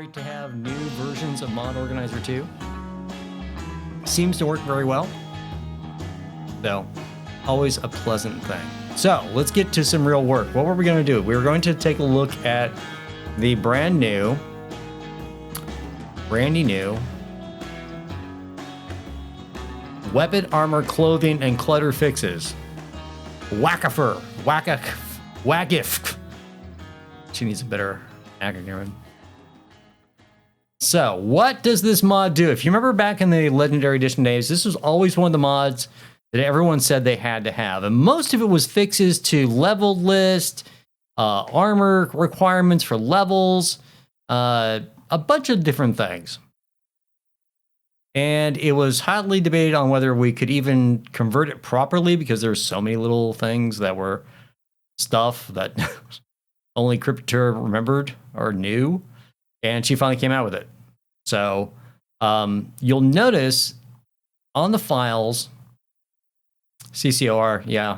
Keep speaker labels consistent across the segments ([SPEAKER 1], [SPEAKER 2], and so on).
[SPEAKER 1] great to have new versions of Mod Organizer 2. Seems to work very well. So, always a pleasant thing. So, let's get to some real work. What were we going to do? We were going to take a look at the brandy new weapon, armor, clothing, and clutter fixes. WACCF. She needs a better acronym. So, what does this mod do? If you remember back in the Legendary Edition days, this was always one of the mods that everyone said they had to have. And most of it was fixes to level list, armor requirements for levels, a bunch of different things. And it was hotly debated on whether we could even convert it properly because there's so many little things that were stuff that only Cryptor remembered or knew. And she finally came out with it. So you'll notice on the files, CCOR, yeah,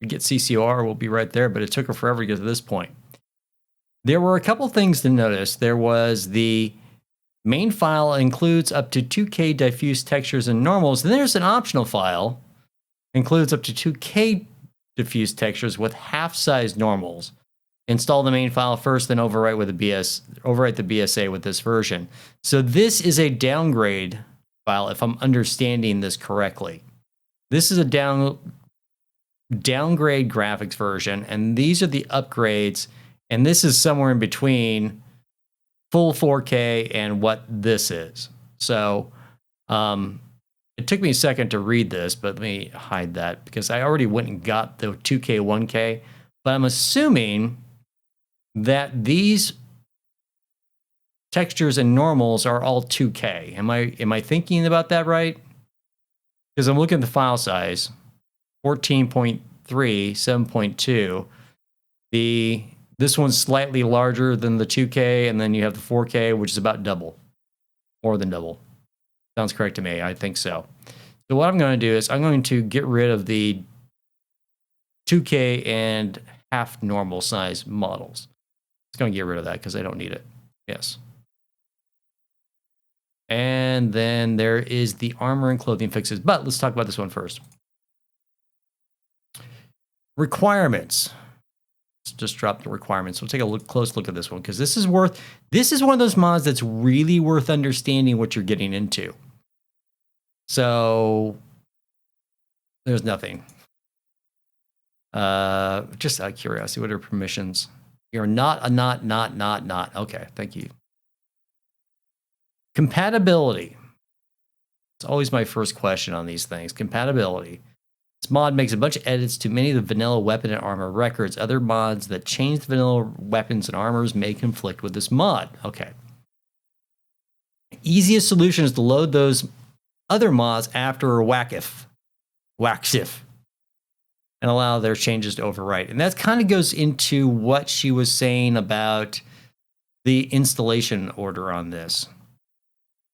[SPEAKER 1] you get CCOR, we'll be right there, but it took her forever to get to this point. There were a couple things to notice. There was the main file includes up to 2K diffuse textures and normals. Then there's an optional file, includes up to 2K diffuse textures with half-size normals. Install the main file first, then overwrite the BSA with this version. So this is a downgrade file, if I'm understanding this correctly. This is a downgrade graphics version, and these are the upgrades, and this is somewhere in between full 4K and what this is. So it took me a second to read this, but let me hide that because I already went and got the 2K, 1K, but I'm assuming that these textures and normals are all 2K. Am I thinking about that right? Because I'm looking at the file size, 14.3, 7.2. This one's slightly larger than the 2K, and then you have the 4K, which is about double, more than double. Sounds correct to me. I think so. So what I'm going to do is I'm going to get rid of the 2K and half normal size models. It's going to get rid of that because I don't need it. Yes. And then there is the armor and clothing fixes. But let's talk about this one first. Requirements. Let's just drop the requirements. We'll take a close look at this one because this is one of those mods that's really worth understanding what you're getting into. So there's nothing. Just out of curiosity, what are permissions? You're not. Okay, thank you. Compatibility. It's always my first question on these things. Compatibility. This mod makes a bunch of edits to many of the vanilla weapon and armor records. Other mods that change the vanilla weapons and armors may conflict with this mod. Okay. Easiest solution is to load those other mods after WACCF. And allow their changes to overwrite. And that kind of goes into what she was saying about the installation order on this.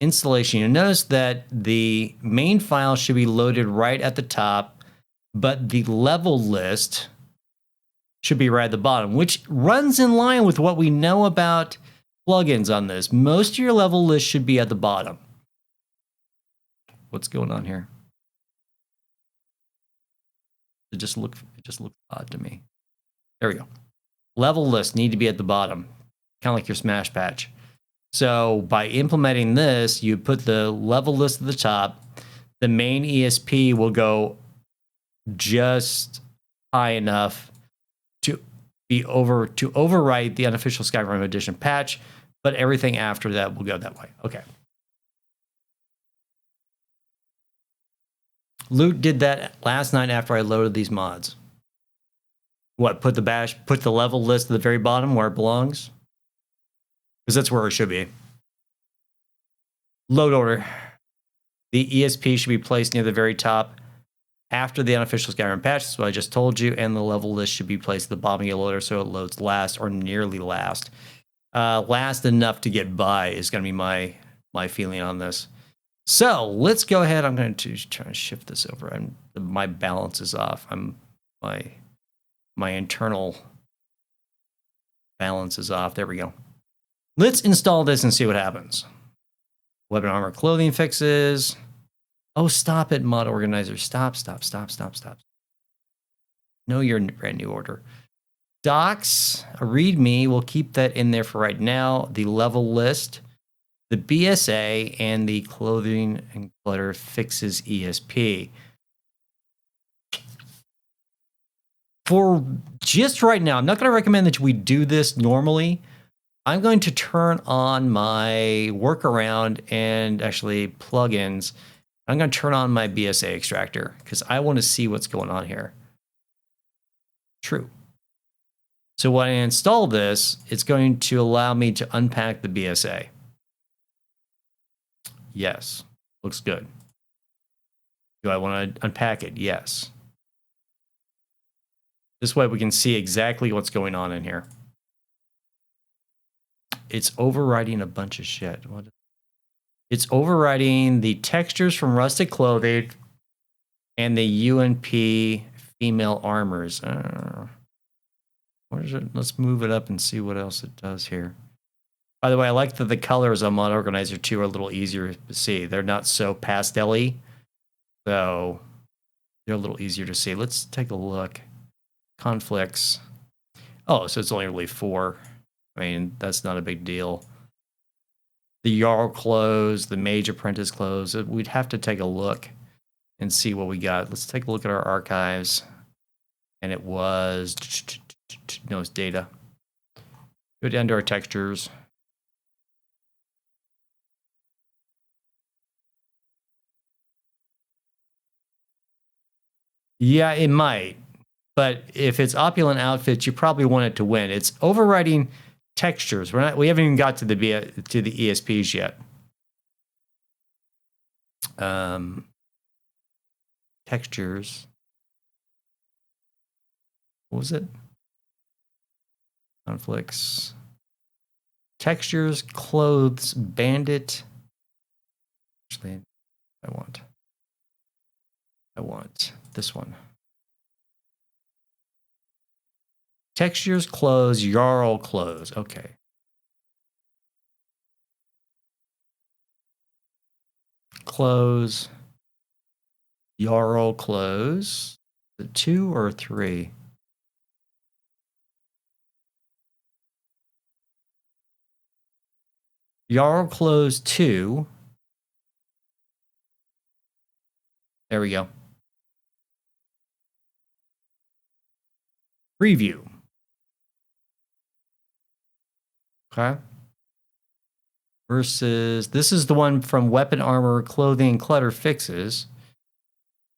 [SPEAKER 1] Installation, you notice that the main file should be loaded right at the top, but the level list should be right at the bottom, which runs in line with what we know about plugins on this. Most of your level list should be at the bottom. What's going on here? It just looks odd to me. There we go. Level lists need to be at the bottom, kind of like your Smash Patch. So by implementing this, you put the level list at the top. The main ESP will go just high enough to overwrite the unofficial Skyrim Edition patch, but everything after that will go that way. Okay. Loot did that last night after I loaded these mods. What, put the level list at the very bottom where it belongs? Because that's where it should be. Load order. The ESP should be placed near the very top after the unofficial Skyrim patch. That's what I just told you. And the level list should be placed at the bottom of your loader so it loads last or nearly last. Last enough to get by is going to be my feeling on this. So let's go ahead. I'm going to try and shift this over. My balance is off. My internal balance is off. There we go. Let's install this and see what happens. Weapon armor clothing fixes. Oh, stop it, mod organizer. Stop. No, you're in brand new order. Docs, a readme, we'll keep that in there for right now. The level list, the BSA, and the clothing and clutter fixes ESP. For just right now, I'm not going to recommend that we do this normally. I'm going to turn on my workaround and actually plugins. I'm going to turn on my BSA extractor because I want to see what's going on here. True. So when I install this, it's going to allow me to unpack the BSA. Yes, looks good. Do I want to unpack it? Yes. This way we can see exactly what's going on in here. It's overriding a bunch of shit. It's overriding the textures from rusted clothing and the UNP female armors. What is it? Let's move it up and see what else it does here. By the way, I like that the colors on Mod Organizer 2 are a little easier to see. They're not so pastel-y, so they're a little easier to see. Let's take a look. Conflicts. Oh, so it's only really 4. I mean, that's not a big deal. The Jarl clothes, the Mage Apprentice clothes, we'd have to take a look and see what we got. Let's take a look at our archives. And it was, no, it's data. Go down to our textures. Yeah, it might. But if it's opulent outfits, you probably want it to win. It's overriding textures. We haven't even got to the ESPs yet. Textures. What was it? Conflicts. Textures, clothes, bandit. Actually, I want this one. Textures, clothes, Jarl clothes. Okay. Clothes, Jarl clothes. Is it 2 or 3? Jarl clothes 2. There we go. Preview. Okay. Versus, this is the one from Weapon Armor, Clothing, and Clutter Fixes.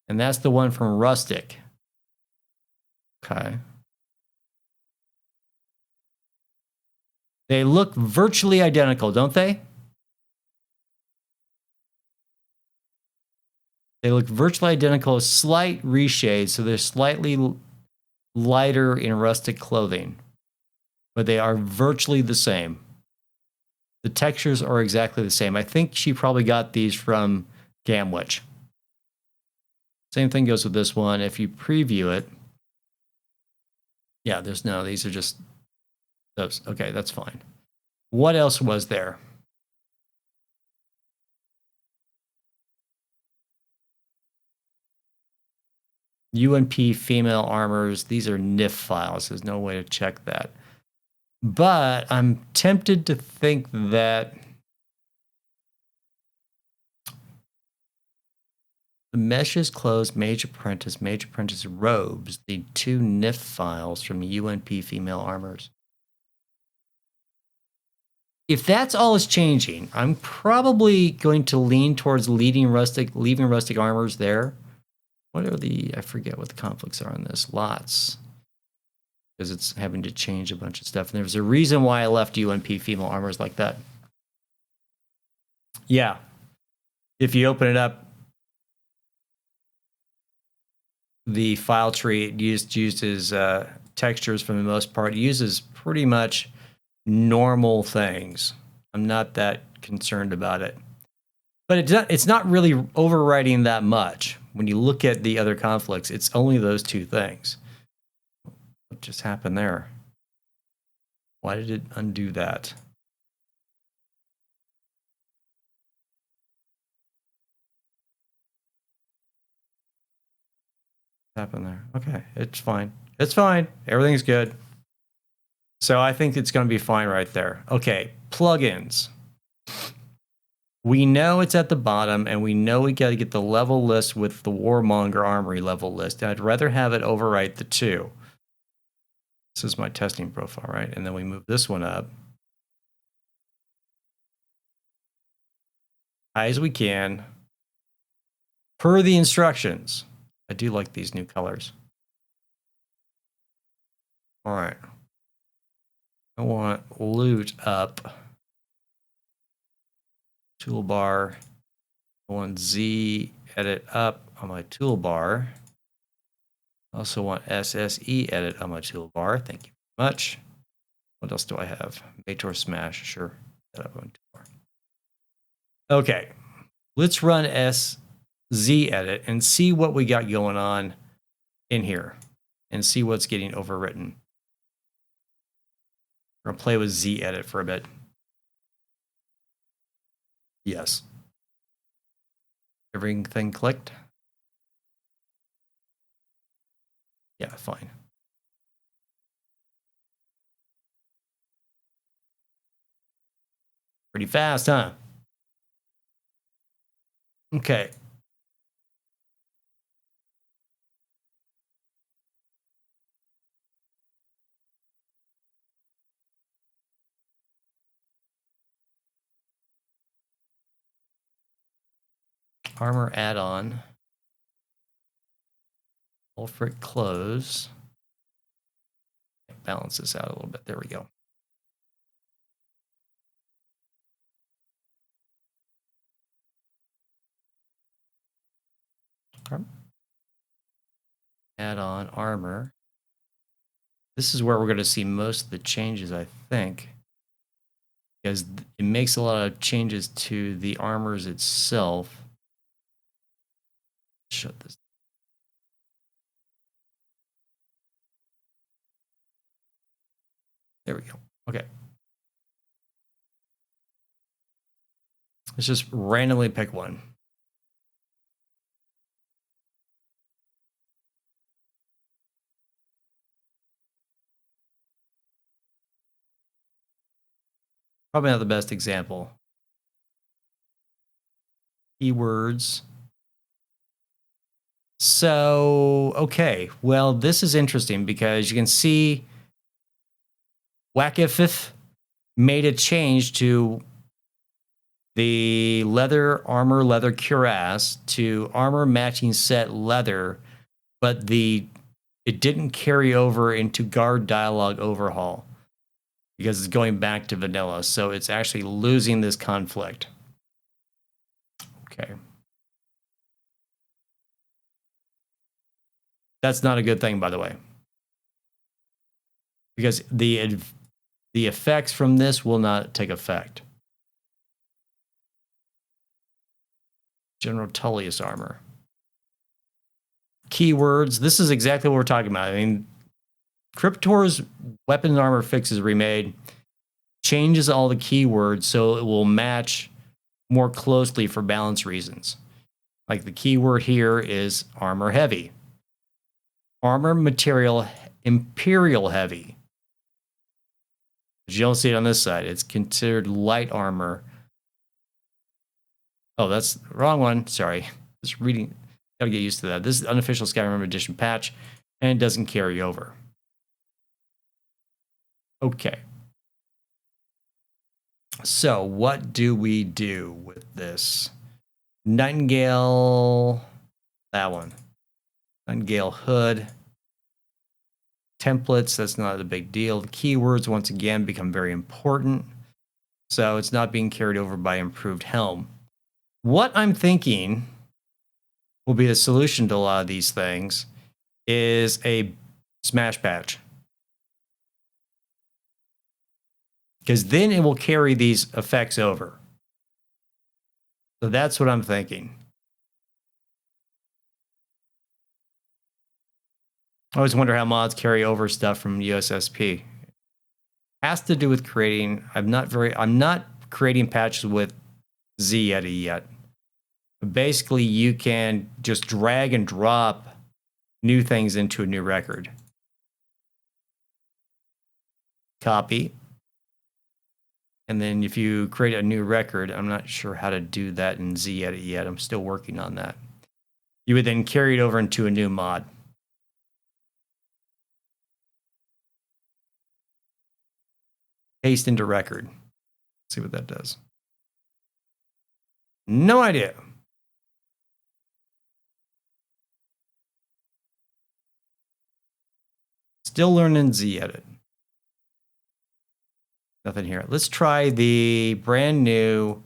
[SPEAKER 1] And that's the one from Rustic. Okay. They look virtually identical, don't they? They look virtually identical, slight reshade, so they're slightly lighter in Rustic clothing. But they are virtually the same. The textures are exactly the same. I think she probably got these from Gamwitch. Same thing goes with this one. If you preview it, yeah, these are just those. Okay, that's fine. What else was there? UNP female armors. These are NIF files. There's no way to check that. But I'm tempted to think that the meshes closed Mage Apprentice robes, the 2 NIF files from UNP female armors. If that's all is changing, I'm probably going to lean towards leaving rustic armors there. What are I forget what the conflicts are on this. Lots. Because it's having to change a bunch of stuff. And there's a reason why I left UNP female armors like that. Yeah. If you open it up, the file tree, it uses textures for the most part. It uses pretty much normal things. I'm not that concerned about it. But it's not really overwriting that much. When you look at the other conflicts, it's only those 2 things. What just happened there? Why did it undo that? What happened there? Okay, it's fine. It's fine. Everything's good. So I think it's going to be fine right there. Okay, plugins. We know it's at the bottom, and we know we got to get the level list with the Warmonger Armory level list. I'd rather have it overwrite the two. This is my testing profile, right? And then we move this one up high as we can per the instructions. I do like these new colors. All right. I want loot up. Toolbar. I want Z edit up on my toolbar. I also want SSE edit on my toolbar. Thank you very much. What else do I have? Mator Smash. Sure. That up on toolbar. Okay. Let's run SZ edit and see what we got going on in here and see what's getting overwritten. We're going to play with Z edit for a bit. Yes. Everything clicked? Yeah, fine. Pretty fast, huh? Okay. Armor add-on. Ulfric close. Balance this out a little bit. There we go. Add-on armor. This is where we're going to see most of the changes, I think, because it makes a lot of changes to the armors itself. Shut this. There we go. Okay. Let's just randomly pick one. Probably not the best example. Keywords. So, okay. Well, this is interesting because you can see WACCF made a change to the leather armor leather cuirass to armor matching set leather, but it didn't carry over into guard dialogue overhaul because it's going back to vanilla. So it's actually losing this conflict. Okay. That's not a good thing, by the way, because the effects from this will not take effect. General Tullius armor. Keywords. This is exactly what we're talking about. I mean, Cryptor's weapon armor fix is remade, changes all the keywords so it will match more closely for balance reasons. Like the keyword here is armor heavy. Armor material imperial heavy. But you don't see it on this side. It's considered light armor. Oh, that's the wrong one. Sorry. Just reading. Gotta get used to that. This is the unofficial Skyrim edition patch, and it doesn't carry over. Okay. So what do we do with this? Nightingale, that one. Nightingale hood. Templates, that's not a big deal. The keywords, once again, become very important. So it's not being carried over by improved helm. What I'm thinking will be the solution to a lot of these things is a smash patch. Because then it will carry these effects over. So that's what I'm thinking. I always wonder how mods carry over stuff from USSP. Has to do with creating. I'm not creating patches with Z-Edit yet. Basically, you can just drag and drop new things into a new record. Copy. And then if you create a new record, I'm not sure how to do that in ZEdit yet. I'm still working on that. You would then carry it over into a new mod. Paste into record. See what that does. No idea. Still learning ZEdit. Nothing here. Let's try the brand new.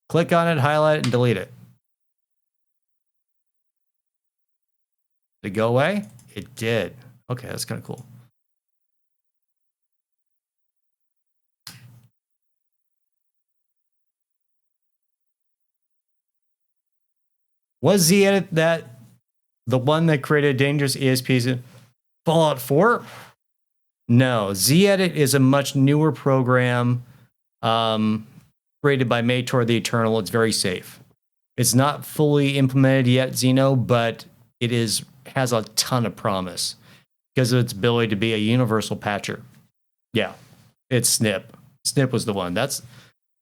[SPEAKER 1] Click on it, highlight it, and delete it. Did it go away? It did. Okay, that's kind of cool. Was ZEdit that the one that created dangerous ESPs in Fallout 4? No, ZEdit is a much newer program created by Mator the Eternal. It's very safe. It's not fully implemented yet, Xeno, but it has a ton of promise because of its ability to be a universal patcher. Yeah, it's Snip. Snip was the one. That's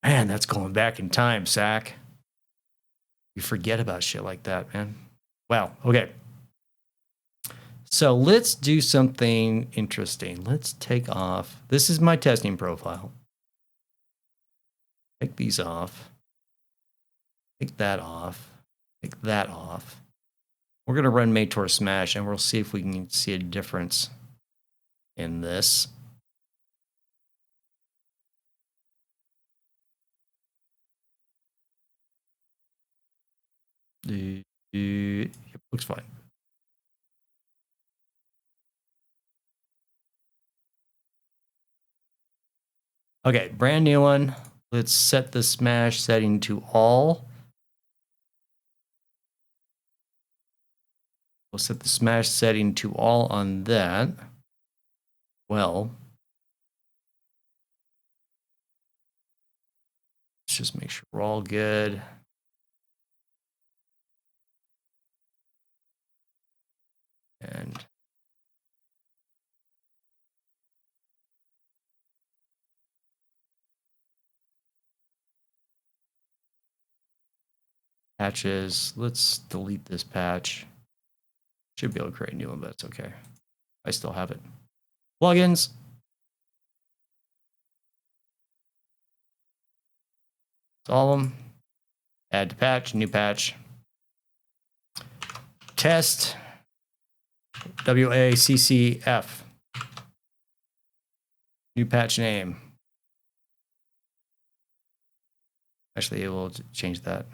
[SPEAKER 1] going back in time, Sack. You forget about shit like that, man. Wow. Okay. So let's do something interesting. Let's take off. This is my testing profile. Take these off. Take that off. Take that off. We're going to run Mator Smash, and we'll see if we can see a difference in this. It looks fine. Okay, brand new one. Let's set the smash setting to all. We'll set the smash setting to all on that. Well, let's just make sure we're all good. And patches, let's delete this patch. Should be able to create a new one, but it's okay. I still have it. Plugins. Install them. Add to patch, new patch. Test. WACCF. New patch name. Actually, it will change that.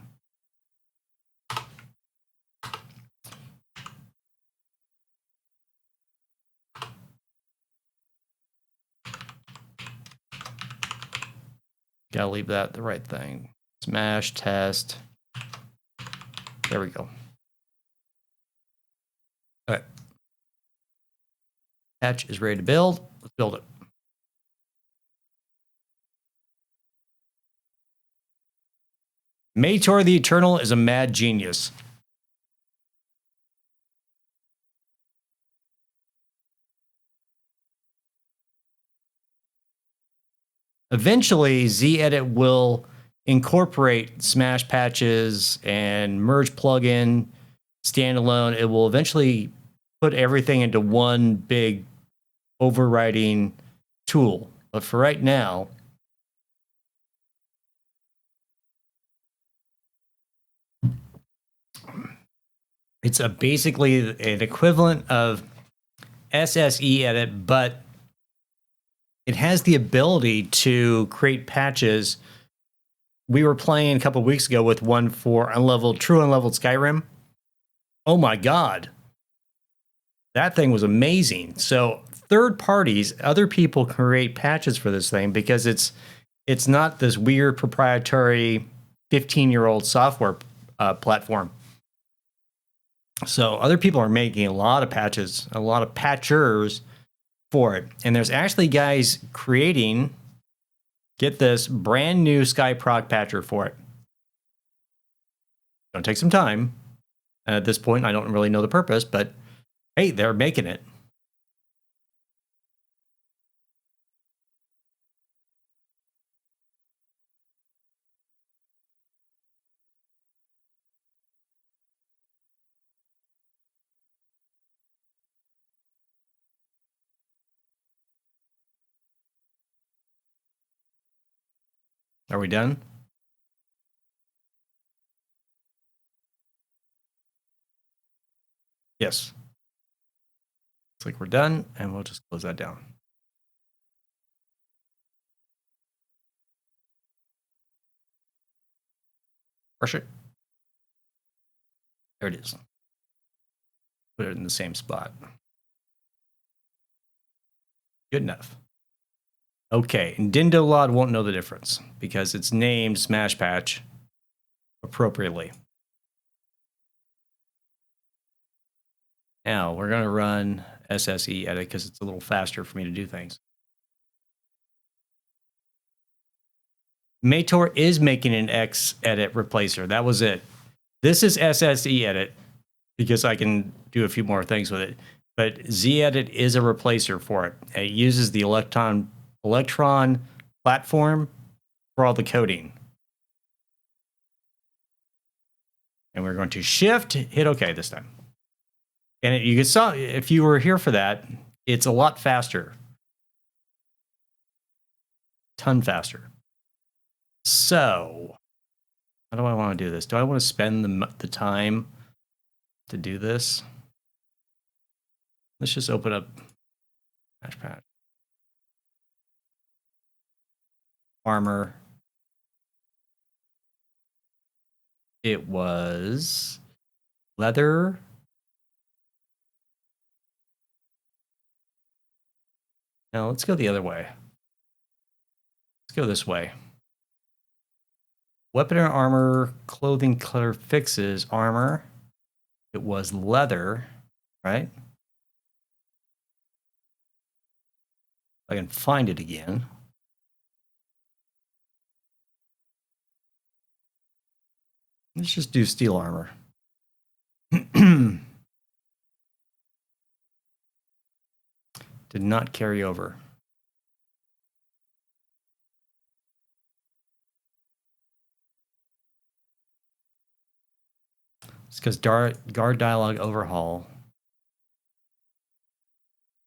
[SPEAKER 1] Gotta leave that the right thing. Smash test. There we go. All right. Patch is ready to build. Let's build it. Mator the Eternal is a mad genius. Eventually, ZEdit will incorporate Smash patches and merge plugin, standalone. It will eventually put everything into one big overriding tool. But for right now, it's basically an equivalent of SSE Edit, but it has the ability to create patches. We were playing a couple of weeks ago with one for true unleveled Skyrim. Oh my God. That thing was amazing. So third parties, other people create patches for this thing because it's not this weird proprietary 15-year-old software platform. So other people are making a lot of patches, a lot of patchers for it. And there's actually guys creating, get this, brand new SkyProc patcher for it. Gonna take some time, And at this point, I don't really know the purpose, but hey, they're making it. Are we done? Yes. Looks like we're done, and we'll just close that down. Brush it. There it is. Put it in the same spot. Good enough. Okay, and Dindolod won't know the difference because it's named Smash Patch appropriately. Now we're going to run SSE edit because it's a little faster for me to do things. Mator is making an X edit replacer. That was it. This is SSE edit because I can do a few more things with it. But Z edit is a replacer for it. It uses the Electron platform for all the coding. And we're going to shift, hit OK this time. And you saw, if you were here for that, it's a lot faster. Ton faster. So, how do I want to do this? Do I want to spend the time to do this? Let's just open up Patch. Armor. It was leather. Now let's go the other way. Let's go this way. Weapon and armor, clothing, clutter fixes, armor. It was leather, right? I can find it again. Let's just do steel armor. Did not carry over. It's because guard dialogue overhaul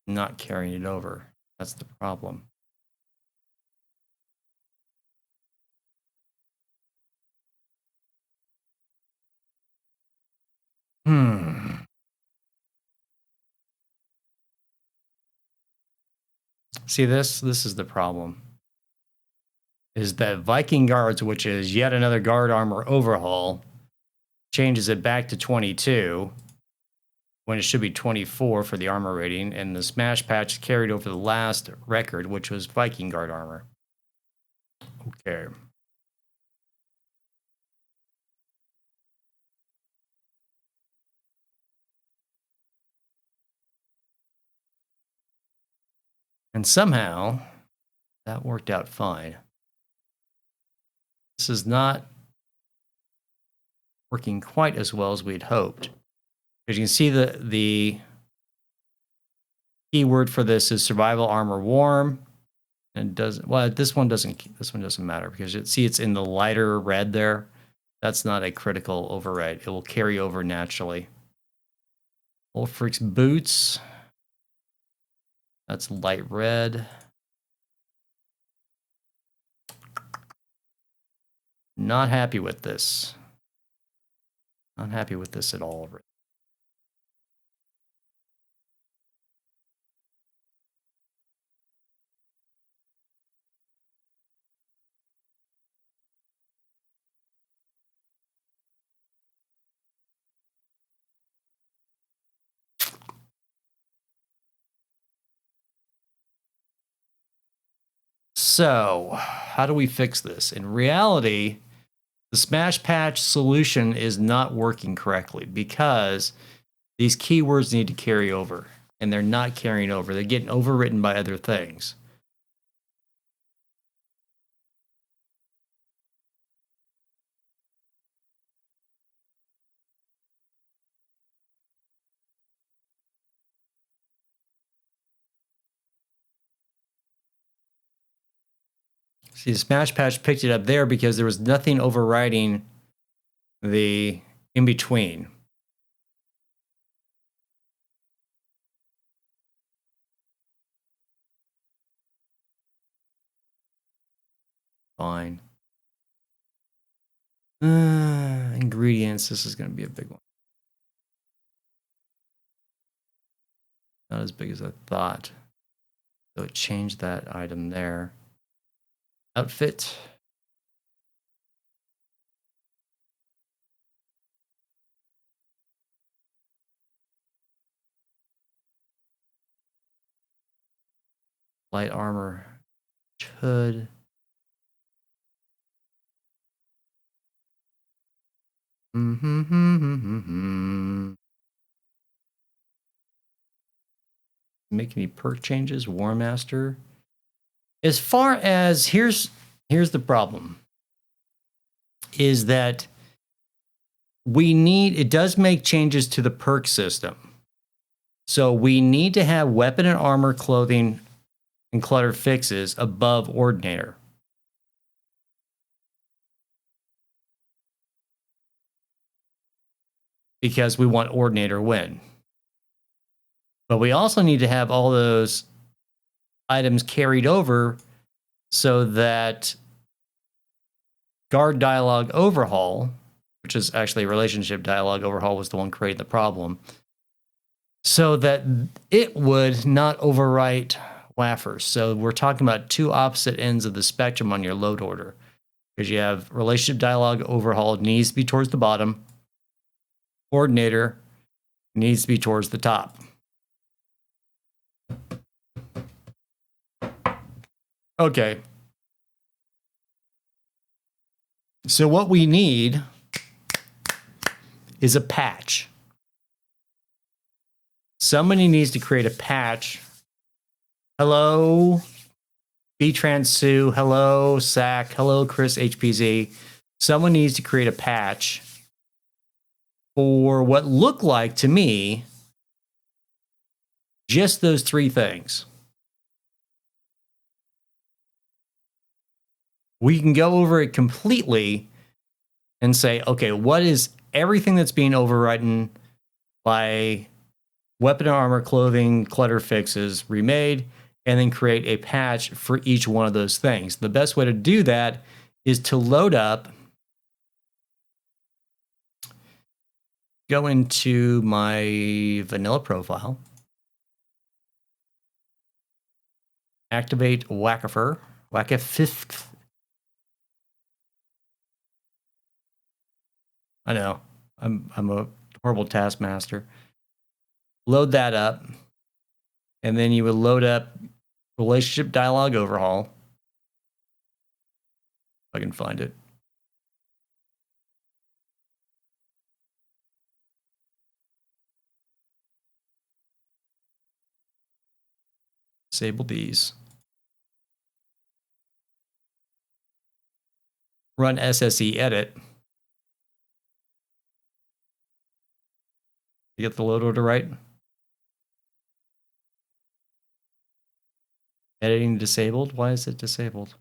[SPEAKER 1] not carrying it over. That's the problem. See this? This is the problem. Is that Viking Guards, which is yet another guard armor overhaul, changes it back to 22 when it should be 24 for the armor rating, and the Smash Patch carried over the last record, which was Viking Guard armor. Okay. And somehow that worked out fine. This is not working quite as well as we'd hoped. As you can see, the keyword for this is survival armor warm. And this one doesn't matter because it's in the lighter red there. That's not a critical override. It will carry over naturally. Wolfric's boots. That's light red. Not happy with this. Not happy with this at all. So, how do we fix this? In reality, the Smash Patch solution is not working correctly because these keywords need to carry over, and they're not carrying over. They're getting overwritten by other things. See, the smash patch picked it up there because there was nothing overriding the in between. Fine. Ingredients. This is going to be a big one. Not as big as I thought. So it changed that item there. Outfit. Light armor. Hood. Make any perk changes? War Master. As far as here's the problem. Is that it does make changes to the perk system. So we need to have weapon and armor, clothing, and clutter fixes above Ordinator. Because we want Ordinator win. But we also need to have all those items carried over so that guard dialogue overhaul, which is actually relationship dialogue overhaul, was the one creating the problem, so that it would not overwrite waffers. So we're talking about two opposite ends of the spectrum on your load order. Because you have relationship dialogue overhaul needs to be towards the bottom. Ordinator needs to be towards the top. Okay. So what we need is a patch. Somebody needs to create a patch. Hello, B-Trans Sue. Hello, Sack. Hello, Chris HPZ. Someone needs to create a patch for what looked like to me just those three things. We can go over it completely and say, okay, what is everything that's being overwritten by weapon and armor, clothing, clutter fixes remade, and then create a patch for each one of those things. The best way to do that is to load up, go into my vanilla profile, activate WACCF. I know, I'm a horrible taskmaster. Load that up, and then you would load up relationship dialogue overhaul. If I can find it. Disable these. Run SSE edit. You get the load order right? Editing disabled? Why is it disabled?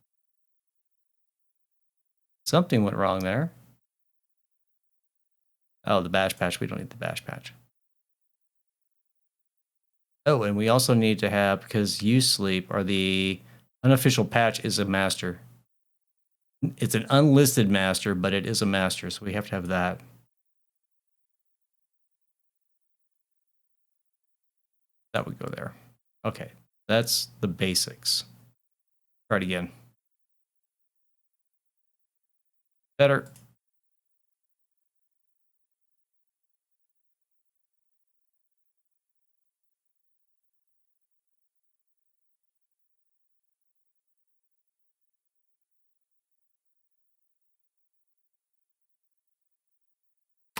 [SPEAKER 1] Something went wrong there. Oh, the bash patch. We don't need the bash patch. Oh, and we also need to have, because you sleep, or the unofficial patch is a master. It's an unlisted master, but it is a master, so we have to have that. That would go there. Okay, that's the basics. Try it again. Better.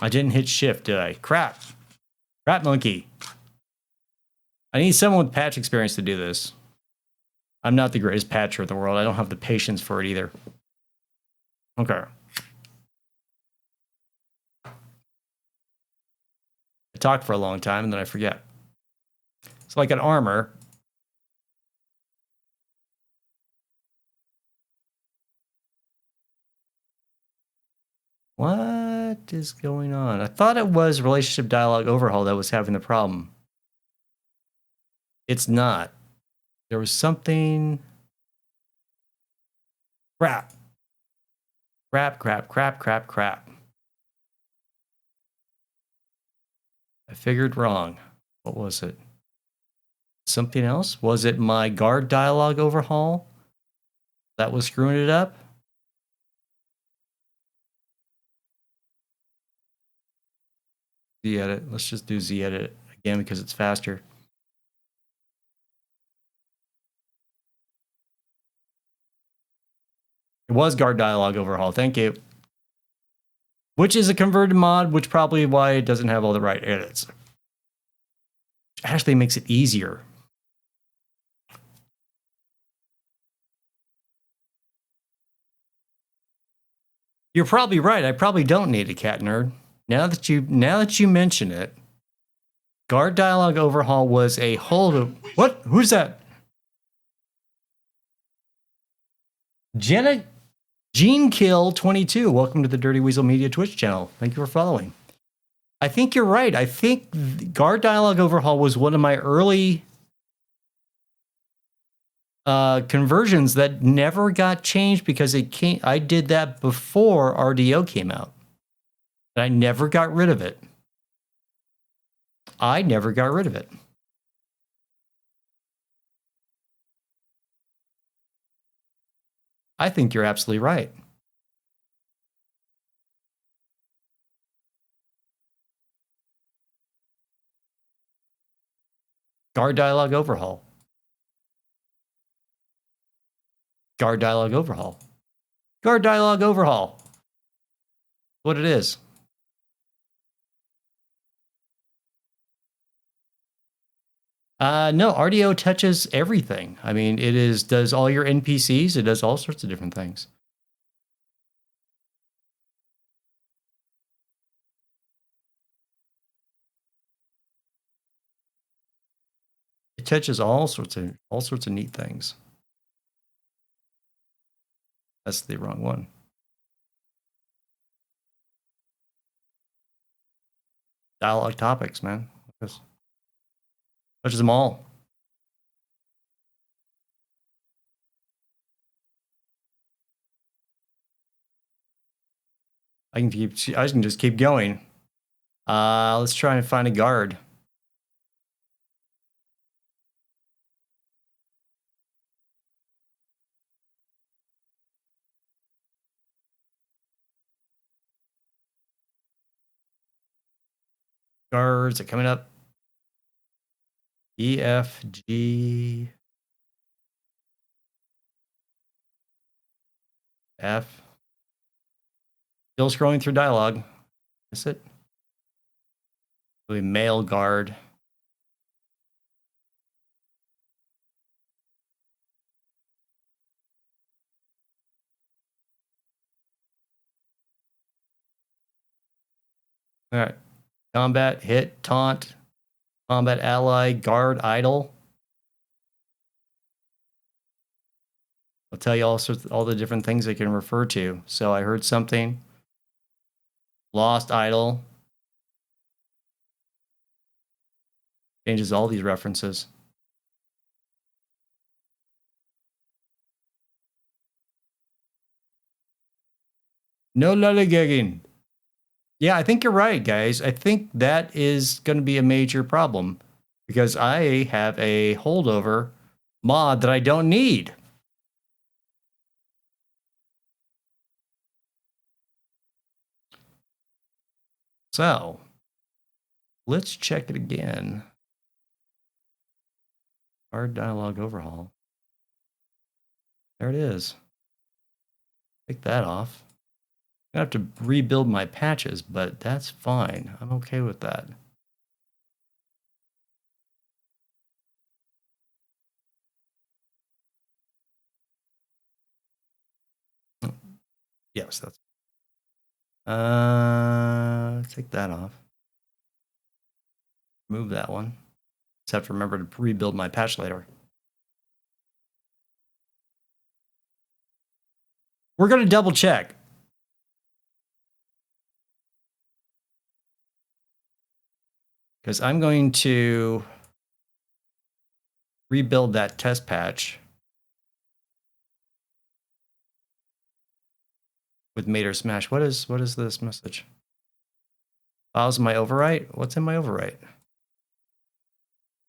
[SPEAKER 1] I didn't hit shift, did I? Crap. Crap monkey. I need someone with patch experience to do this. I'm not the greatest patcher in the world. I don't have the patience for it either. Okay. I talk for a long time and then I forget. It's like an armor. What is going on? I thought it was relationship dialog overhaul that was having the problem. It's not. There was something. Crap. Crap. I figured wrong. What was it? Something else? Was it my guard dialog overhaul that was screwing it up? Z-edit. Let's just do Z-edit again because it's faster. It was guard dialog overhaul. Thank you. Which is a converted mod, which probably why it doesn't have all the right edits. Which actually makes it easier. You're probably right. I probably don't need a cat nerd. Now that you mention it, guard dialog overhaul was a hold. What? Who's that? Gene Kill 22. Welcome to the Dirty Weasel Media Twitch channel. Thank you for following. I think you're right. I think guard dialog overhaul was one of my early conversions that never got changed because I did that before RDO came out. And I never got rid of it. I think you're absolutely right. Guard dialog overhaul. Guard dialog overhaul. Guard dialog overhaul. What it is. No, RDO touches everything. I mean, does all your NPCs. It does all sorts of different things. It touches all sorts of neat things. That's the wrong one. Dialogue topics, man. Touches them all. I can just keep going. Let's try and find a guard. Guards are coming up. E, F, G, F. Still scrolling through dialogue. Is it? A male guard. All right. Combat, hit, taunt, combat ally, guard, idle. I'll tell you all the different things they can refer to. So I heard something. Lost, idle. Changes all these references. No lollygagging. Yeah, I think you're right, guys. I think that is going to be a major problem because I have a holdover mod that I don't need. So let's check it again. Hard dialogue overhaul. There it is. Take that off. I have to rebuild my patches, but that's fine. I'm okay with that. Yes, that's. Take that off. Move that one. Just have to remember to rebuild my patch later. We're going to double check. because I'm going to rebuild that test patch with Mater Smash. What is this message? Files in my overwrite? What's in my overwrite?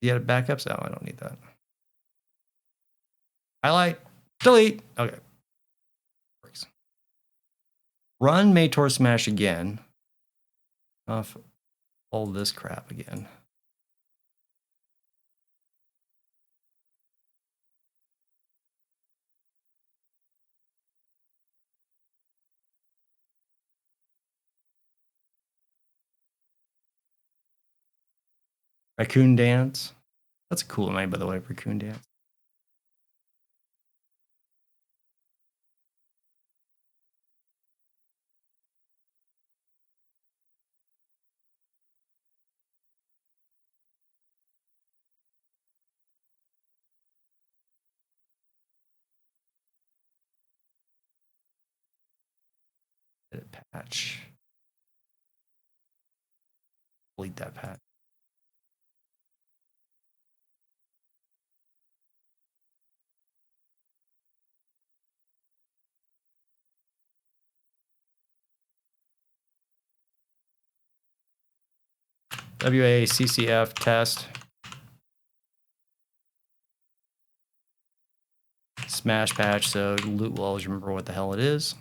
[SPEAKER 1] You had backups? Oh, I don't need that. Highlight, delete. Okay. Works. Run Mator Smash again. Off all this crap again. Raccoon Dance. That's a cool name, by the way, Raccoon Dance. Edit patch. Delete that patch. WACCF test. Smash patch, so loot will always remember what the hell it is.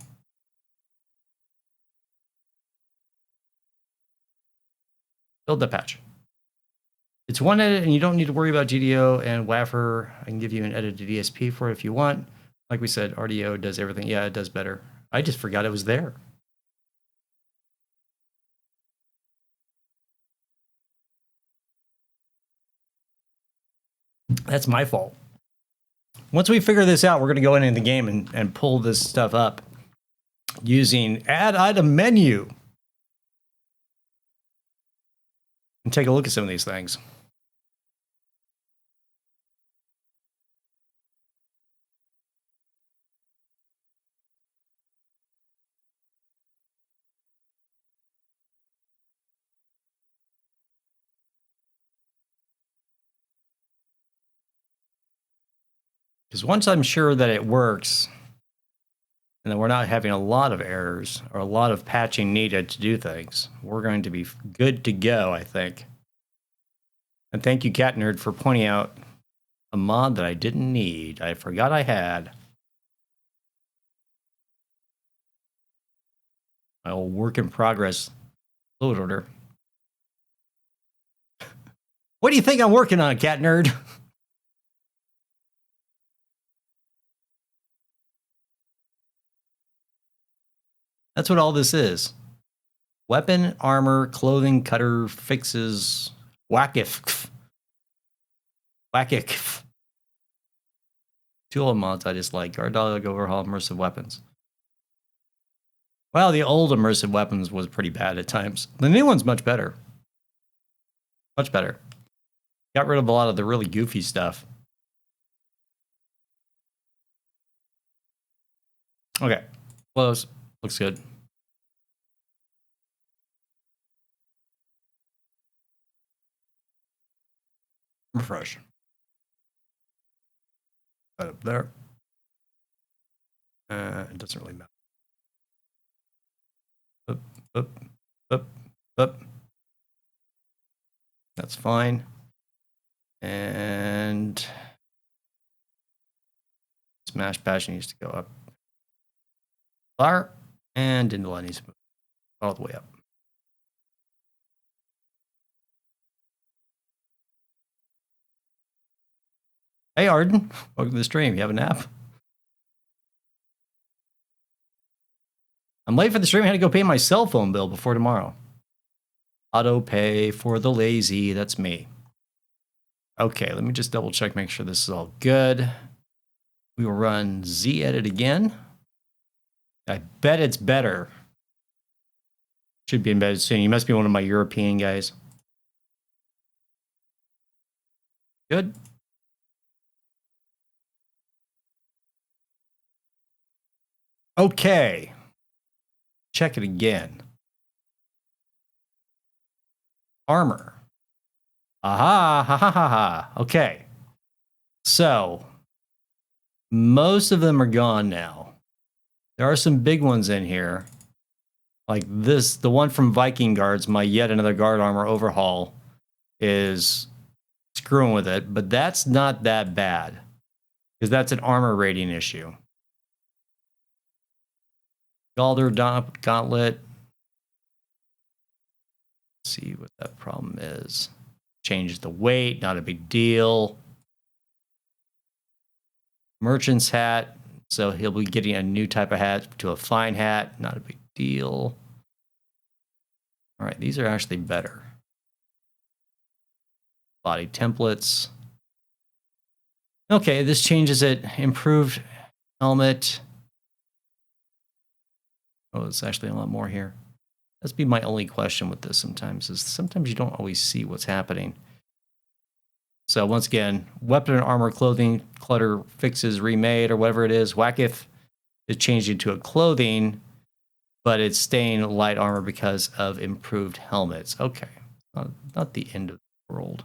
[SPEAKER 1] Build that patch. It's one edit, and you don't need to worry about GDO and WAFR. I can give you an edited ESP for it if you want. Like we said, RDO does everything. Yeah, it does better. I just forgot it was there. That's my fault. Once we figure this out, we're going to go into the game and pull this stuff up using add item menu and take a look at some of these things. Because once I'm sure that it works and that we're not having a lot of errors or a lot of patching needed to do things, we're going to be good to go, I think. And thank you, Cat Nerd, for pointing out a mod that I didn't need. I forgot I had. My old work in progress load order. What do you think I'm working on, Cat Nerd? That's what all this is. Weapon, armor, clothing, cutter, fixes, WACCF. WACCF. Two old mods I just like. Guard dog, overhaul, immersive weapons. Well, the old immersive weapons was pretty bad at times. The new one's much better. Much better. Got rid of a lot of the really goofy stuff. Okay. Close. Looks good. Refresh. Right up there. It doesn't really matter. Up, up, up, up. That's fine. And smash patch needs to go up. Fire and Indela needs to move all the way up. Hey Arden, welcome to the stream. You have a nap? I'm late for the stream. I had to go pay my cell phone bill before tomorrow. Auto pay for the lazy. That's me. Okay, let me just double check, make sure this is all good. We will run Z-edit again. I bet it's better. Should be embedded soon. You must be one of my European guys. Good. Okay. Check it again. Armor. Aha, ha ha ha ha. Okay. So, most of them are gone now. There are some big ones in here. Like this, the one from Viking Guards, my yet another guard armor overhaul is screwing with it, but that's not that bad because that's an armor rating issue. Galder Gauntlet. Let's see what that problem is. Changes the weight, not a big deal. Merchant's hat. So he'll be getting a new type of hat to a fine hat, not a big deal. All right, these are actually better. Body templates. Okay, this changes it. Improved helmet. Oh, it's actually a lot more here. That's be my only question with this sometimes, is sometimes you don't always see what's happening. So once again, weapon and armor clothing, clutter fixes remade or whatever it is. WACCF is changing to a clothing, but it's staying light armor because of improved helmets. Okay, not the end of the world.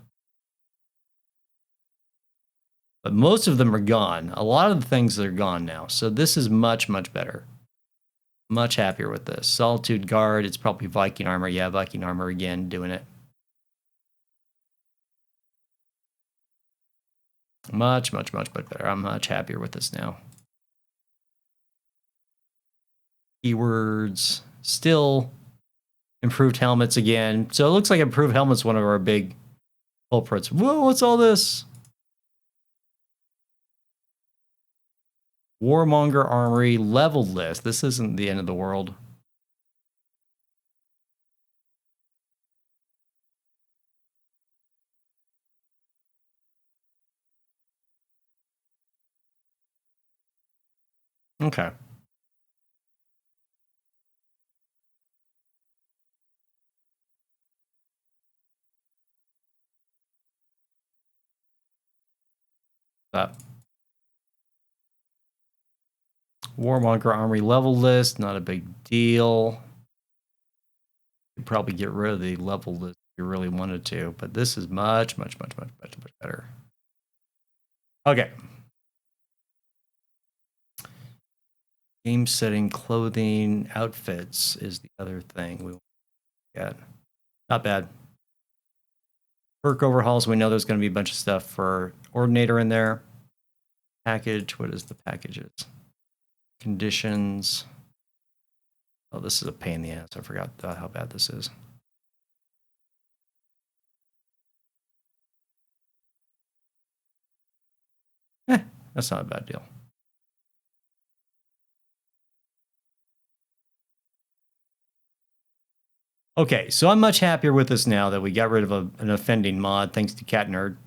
[SPEAKER 1] But most of them are gone. A lot of the things are gone now. So this is much, much better. Much happier with this. Solitude Guard, it's probably Viking armor. Yeah, Viking armor again, doing it. Much, much, much, much better. I'm much happier with this now. Keywords, still improved helmets again. So it looks like improved helmets, one of our big culprits. Whoa, what's all this? Warmonger Armory leveled list. This isn't the end of the world. Okay. Warmonger Armory level list, not a big deal. You'd probably get rid of the level list if you really wanted to, but this is much, much, much, much, much, much better. Okay. Game setting, clothing, outfits is the other thing we want to get. Not bad. Perk overhauls, we know there's going to be a bunch of stuff for Ordinator in there. Package, what is the packages? Conditions. Oh, this is a pain in the ass. I forgot how bad this is. That's not a bad deal. Okay, so I'm much happier with this now that we got rid of an offending mod, thanks to Cat Nerd.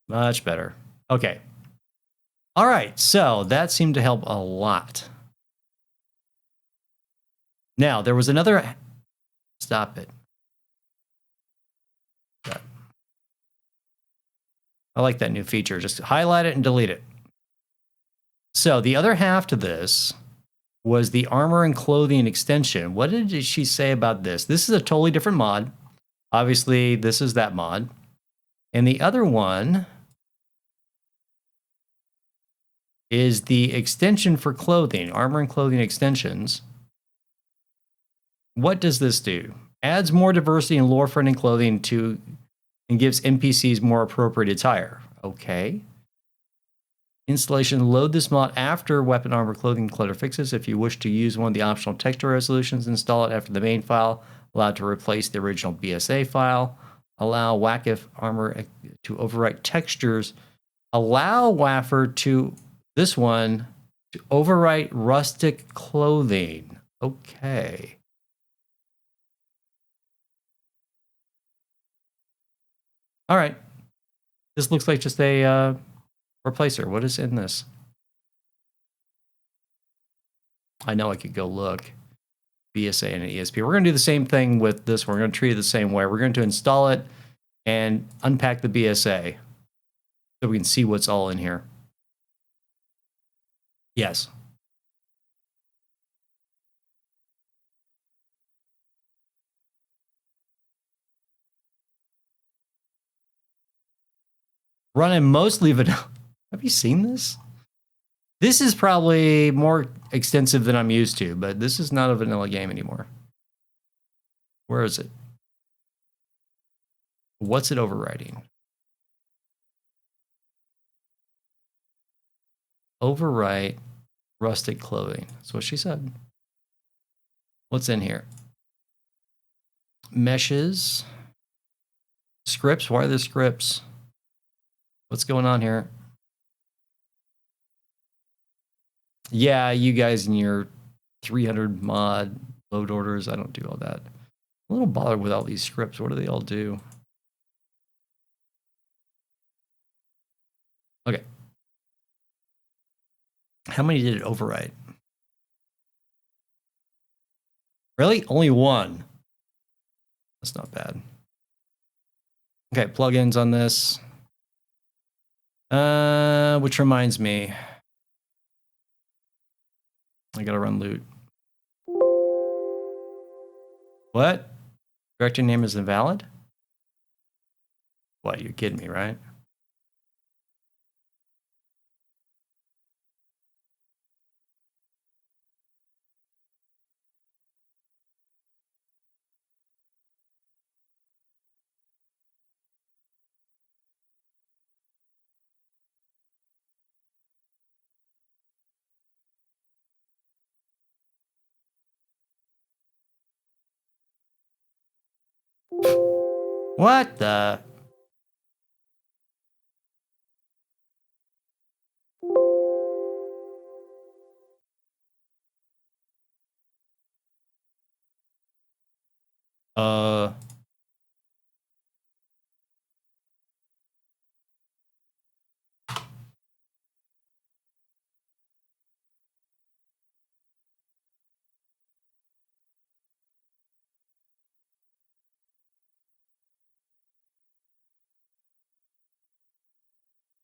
[SPEAKER 1] Much better. Okay. All right, so that seemed to help a lot. Now, there was another... Stop it. I like that new feature. Just highlight it and delete it. So the other half to this was the armor and clothing extension. What did she say about this? This is a totally different mod. Obviously, this is that mod. And the other one is the extension for clothing, armor and clothing extensions. What does this do? Adds more diversity in lore friendly clothing and gives NPCs more appropriate attire. Okay. Installation, load this mod after weapon, armor, clothing, clutter fixes. If you wish to use one of the optional texture resolutions, install it after the main file. Allowed to replace the original BSA file. Allow WACCF armor to overwrite textures. Allow WAFR to, this one, to overwrite rustic clothing. Okay. All right. This looks like just a replacer. What is in this? I know I could go look. BSA and ESP. We're going to do the same thing with this. We're going to treat it the same way. We're going to install it and unpack the BSA so we can see what's all in here. Yes. Running mostly vanilla. Have you seen this? This is probably more extensive than I'm used to, but this is not a vanilla game anymore. Where is it? What's it overriding? Overwrite rustic clothing. That's what she said. What's in here? Meshes. Scripts. Why are there scripts? What's going on here? Yeah, you guys and your 300 mod load orders. I don't do all that. I'm a little bothered with all these scripts. What do they all do? Okay. How many did it overwrite? Really? Only one. That's not bad. Okay, plugins on this. Which reminds me. I gotta run loot. What? Directory name is invalid? What, you're kidding me, right? What the?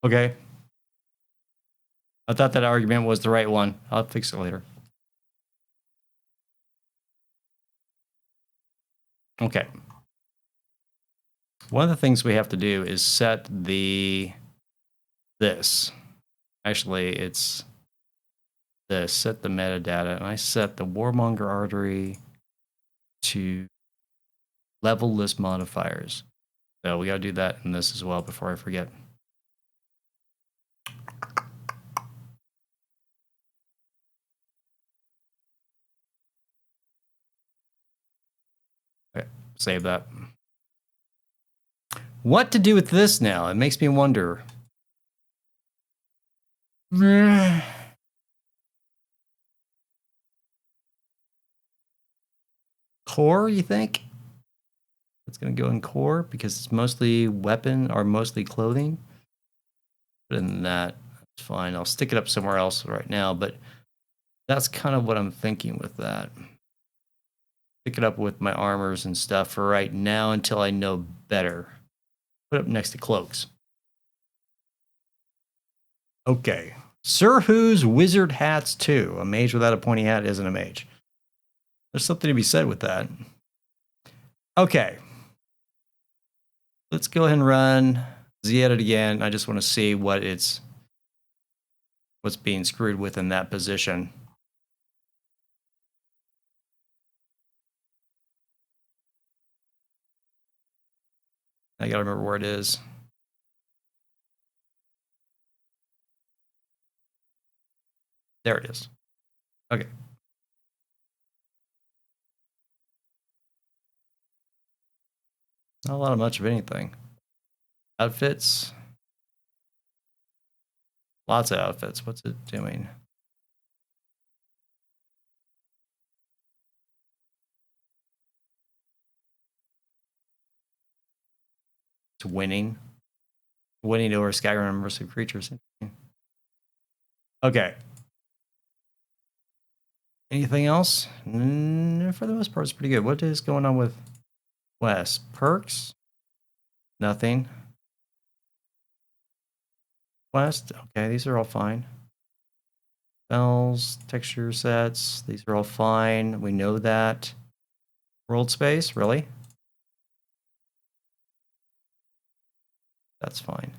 [SPEAKER 1] Okay. I thought that argument was the right one. I'll fix it later. Okay. One of the things we have to do is set this. Actually, it's this. Set the metadata. And I set the Warmonger artery to level list modifiers. So we got to do that in this as well before I forget. Okay, save that. What to do with this now? It makes me wonder. Core, you think? It's going to go in core because it's mostly weapon or mostly clothing. But in that, that's fine. I'll stick it up somewhere else right now, but that's kind of what I'm thinking with that. Pick it up with my armors and stuff for right now until I know better. Put it up next to cloaks. Okay. Sir Who's Wizard Hats 2. A mage without a pointy hat isn't a mage. There's something to be said with that. Okay. Let's go ahead and run Z-edit again. I just want to see what's being screwed with in that position. I gotta remember where it is. There it is. Okay. Not a lot of much of anything. Outfits. Lots of outfits. What's it doing? It's winning. Winning over Skyrim immersive creatures. Okay. Anything else? For the most part, it's pretty good. What is going on with Wes? Perks? Nothing. West? Okay, these are all fine. Spells, texture sets, these are all fine. We know that. World space, really? That's fine.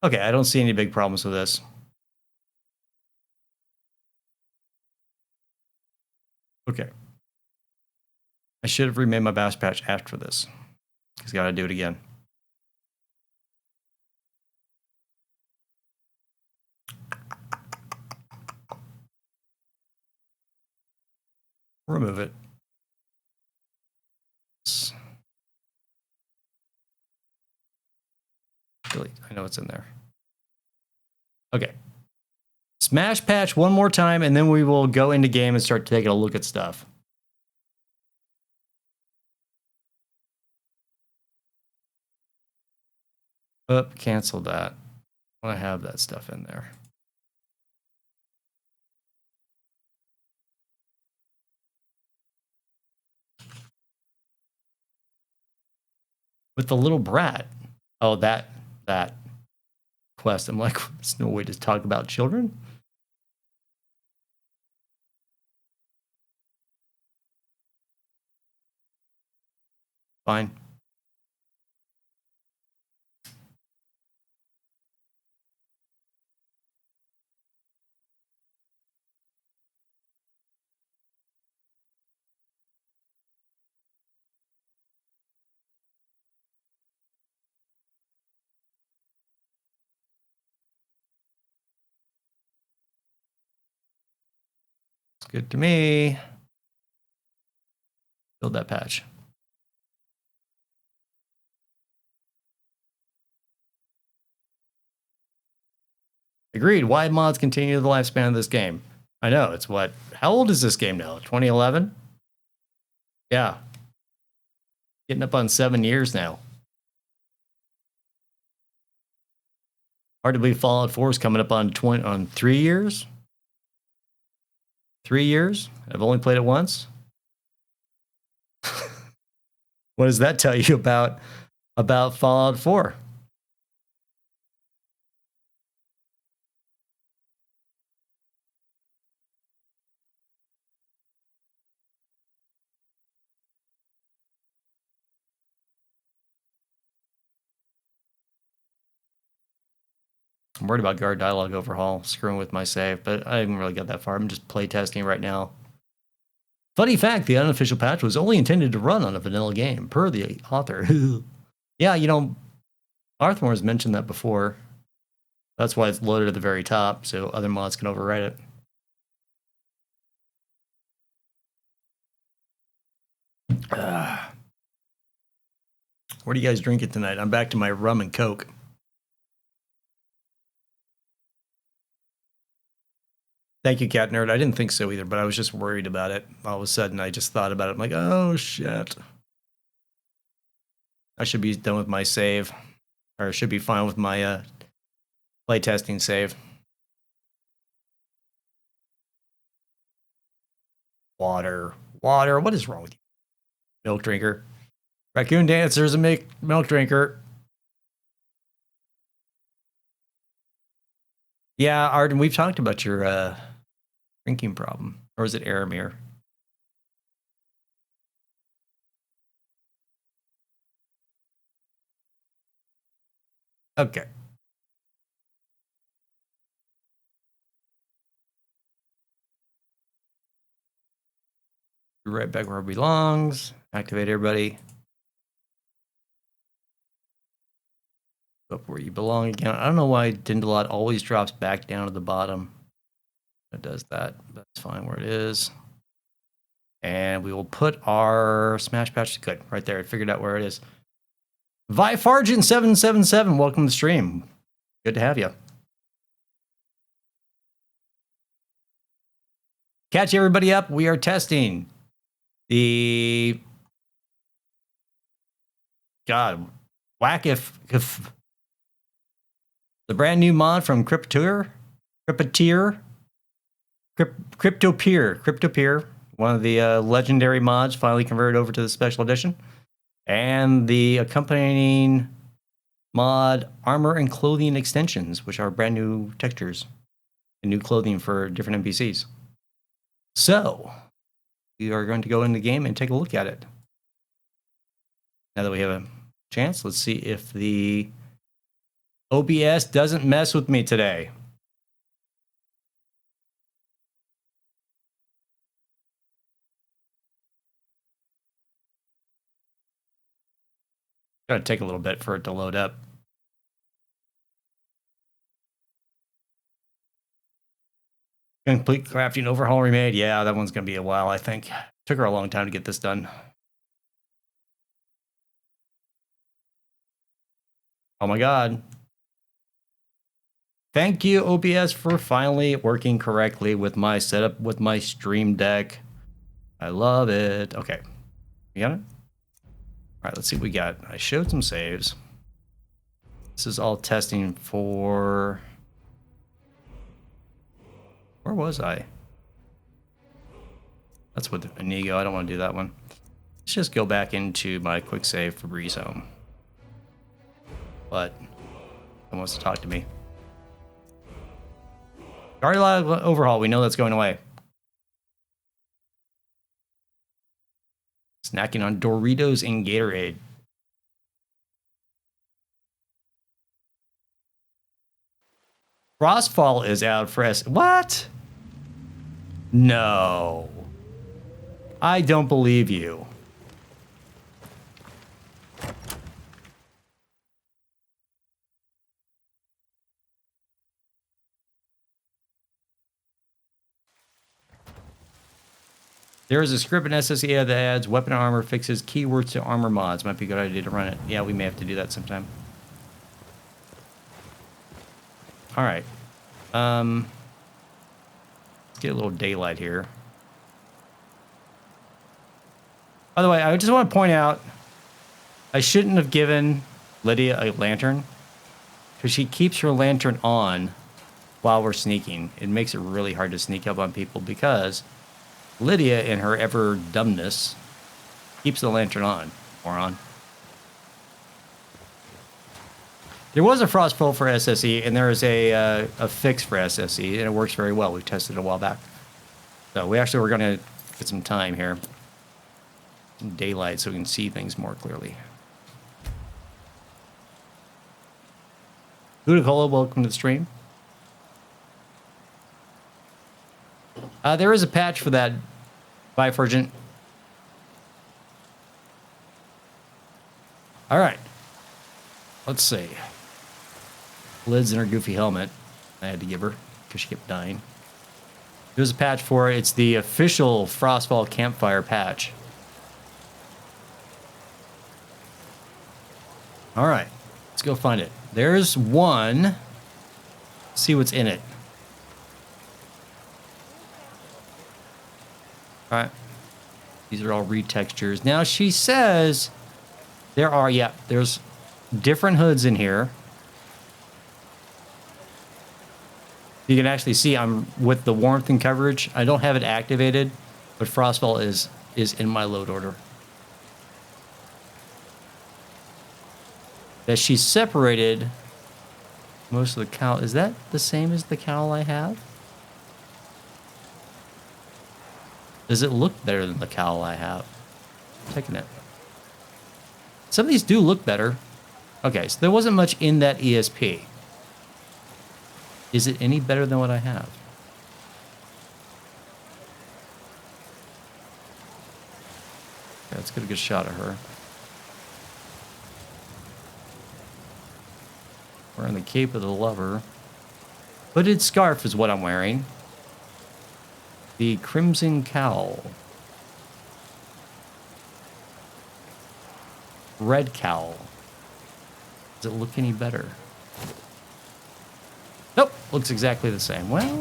[SPEAKER 1] Okay, I don't see any big problems with this. Okay. I should have remade my bash patch after this. Because I gotta do it again. Remove it. Delete. I know it's in there. Okay. Smash patch one more time, and then we will go into game and start taking a look at stuff. Oh, cancel that. I want to have that stuff in there. With the little brat. Oh, that quest. I'm like, there's no way to talk about children. Fine. It's good to me. Build that patch. Agreed. Why mods continue the lifespan of this game? I know. It's what? How old is this game now? 2011? Yeah. Getting up on 7 years now. Hard to believe Fallout 4 is coming up on 3 years. 3 years? I've only played it once. What does that tell you about Fallout 4? I'm worried about guard dialogue overhaul, screwing with my save, but I haven't really got that far. I'm just playtesting right now. Funny fact, the unofficial patch was only intended to run on a vanilla game, per the author. Yeah, you know, Arthmore has mentioned that before. That's why it's loaded at the very top, so other mods can overwrite it. What are you guys drinking tonight? I'm back to my rum and Coke. Thank you, Cat Nerd. I didn't think so either, but I was just worried about it. All of a sudden, I just thought about it. I'm like, oh, shit. I should be done with my save. Or I should be fine with my playtesting save. Water. Water. What is wrong with you? Milk drinker. Raccoon Dancer's a milk drinker. Yeah, Arden, we've talked about your drinking problem. Or is it Aramir? Okay. Right back where it belongs. Activate everybody. Up where you belong again. I don't know why Dindalot always drops back down to the bottom. It does that. That's fine where it is. And we will put our smash patch. Good, right there. I figured out where it is. Vifargent777, welcome to the stream. Good to have you. Catch everybody up. We are testing the WACCF, the brand new mod from Cryptopeer, one of the legendary mods, finally converted over to the special edition, and the accompanying mod Armor and Clothing Extensions, which are brand new textures and new clothing for different NPCs. So we are going to go in the game and take a look at it. Now that we have a chance, let's see if the OBS doesn't mess with me today. Gotta take a little bit for it to load up. Complete crafting overhaul remade. Yeah, that one's gonna be a while, I think. Took her a long time to get this done. Oh my god. Thank you, OBS, for finally working correctly with my setup with my Stream Deck. I love it. Okay. You got it? All right, let's see what we got. I showed some saves. This is all testing for... Where was I? That's with Inigo. I don't want to do that one. Let's just go back into my quick save for Breeze Home. But someone wants to talk to me. Already overhaul. We know that's going away. Snacking on Doritos and Gatorade. Frostfall is out for us. What? No. I don't believe you. There is a script in SSE that adds weapon armor fixes keywords to armor mods. Might be a good idea to run it. Yeah, we may have to do that sometime. All right. Let's get a little daylight here. By the way, I just want to point out, I shouldn't have given Lydia a lantern because she keeps her lantern on while we're sneaking. It makes it really hard to sneak up on people because Lydia, in her ever dumbness, keeps the lantern on. Moron. There was a Frostfall for SSE, and there is a fix for SSE, and it works very well. We tested it a while back. So we actually were going to get some time here. Some daylight so we can see things more clearly. Ludicola, welcome to the stream. There is a patch for that, Bifurgent. All right. Let's see. Lids in her goofy helmet. I had to give her because she kept dying. There's a patch for it. It's the official Frostfall Campfire patch. All right. Let's go find it. There's one. Let's see what's in it. All right. These are all retextures. Now she says there are, yeah, there's different hoods in here. You can actually see I'm with the warmth and coverage. I don't have it activated, but Frostfall is in my load order. That she separated most of the cowl. Is that the same as the cowl I have? Does it look better than the cowl I have? I'm taking it. Some of these do look better. Okay, so there wasn't much in that ESP. Is it any better than what I have? Okay, let's get a good shot of her. Wearing the cape of the lover. Hooded scarf is what I'm wearing. The crimson cowl. Red cowl. Does it look any better? Nope, looks exactly the same. Well,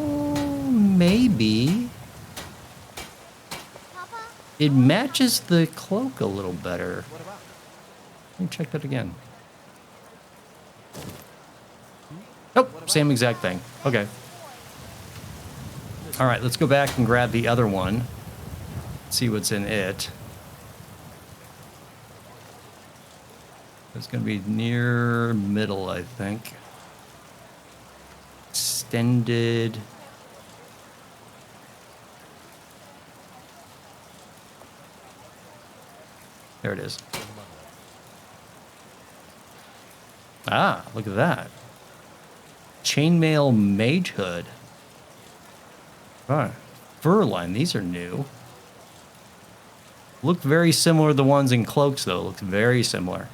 [SPEAKER 1] maybe. It matches the cloak a little better. Let me check that again. Nope, same exact thing. Okay. All right, let's go back and grab the other one. See what's in it. It's going to be near middle, I think. Extended. There it is. Ah, look at that. chainmail mage hood. Alright. Fur line, these are new. Look very similar to the ones in cloaks, though. Look very similar.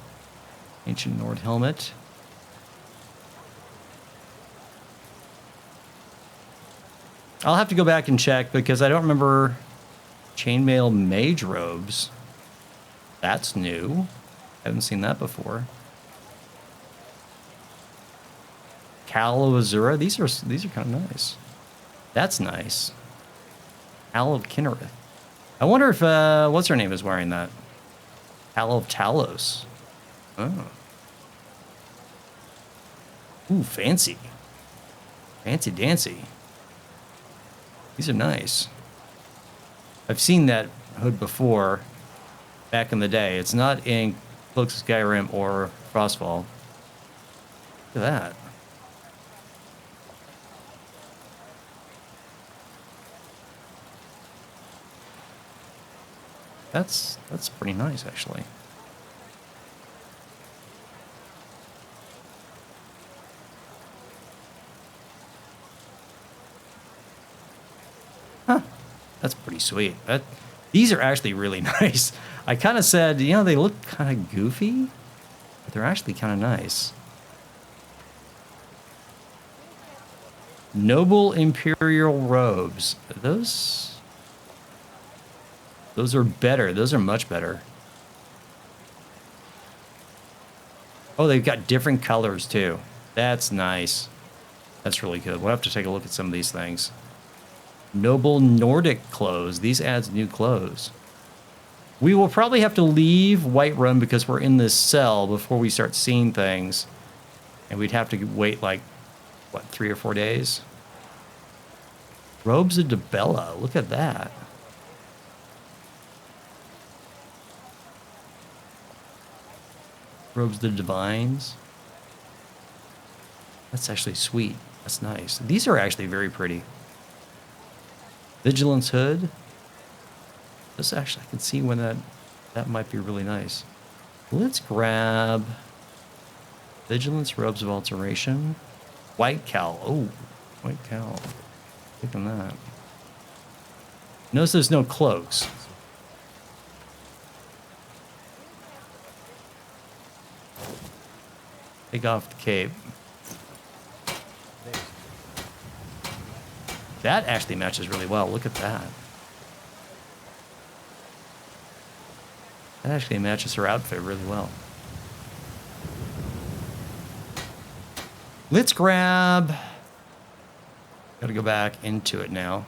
[SPEAKER 1] Ancient Nord helmet. I'll have to go back and check because I don't remember chainmail mage robes. That's new. Haven't seen that before. Cal of Azura. These are kind of nice. That's nice. Owl of Kinnereth. I wonder if what's her name is wearing that. Owl of Talos. Oh. Ooh, fancy. Fancy dancy. These are nice. I've seen that hood before, back in the day. It's not in Cloaks of Skyrim or Frostfall. Look at that. That's pretty nice, actually. Huh. That's pretty sweet. These are actually really nice. I kind of said, you know, they look kind of goofy, but they're actually kind of nice. Noble Imperial robes. Those are better. Those are much better. Oh, they've got different colors too. That's nice. That's really good. We'll have to take a look at some of these things. Noble Nordic clothes. These adds new clothes. We will probably have to leave Whiterun because we're in this cell before we start seeing things. And we'd have to wait like, what, 3 or 4 days? Robes of Debella. Look at that. Robes of the Divines. That's actually sweet. That's nice. These are actually very pretty. Vigilance hood. This actually, I can see when that might be really nice. Let's grab Vigilance, Robes of Alteration. White cowl. Oh, white cowl. Taking that. Notice there's no cloaks. Take off the cape. That actually matches really well. Look at that. That actually matches her outfit really well. Let's grab... Gotta go back into it now.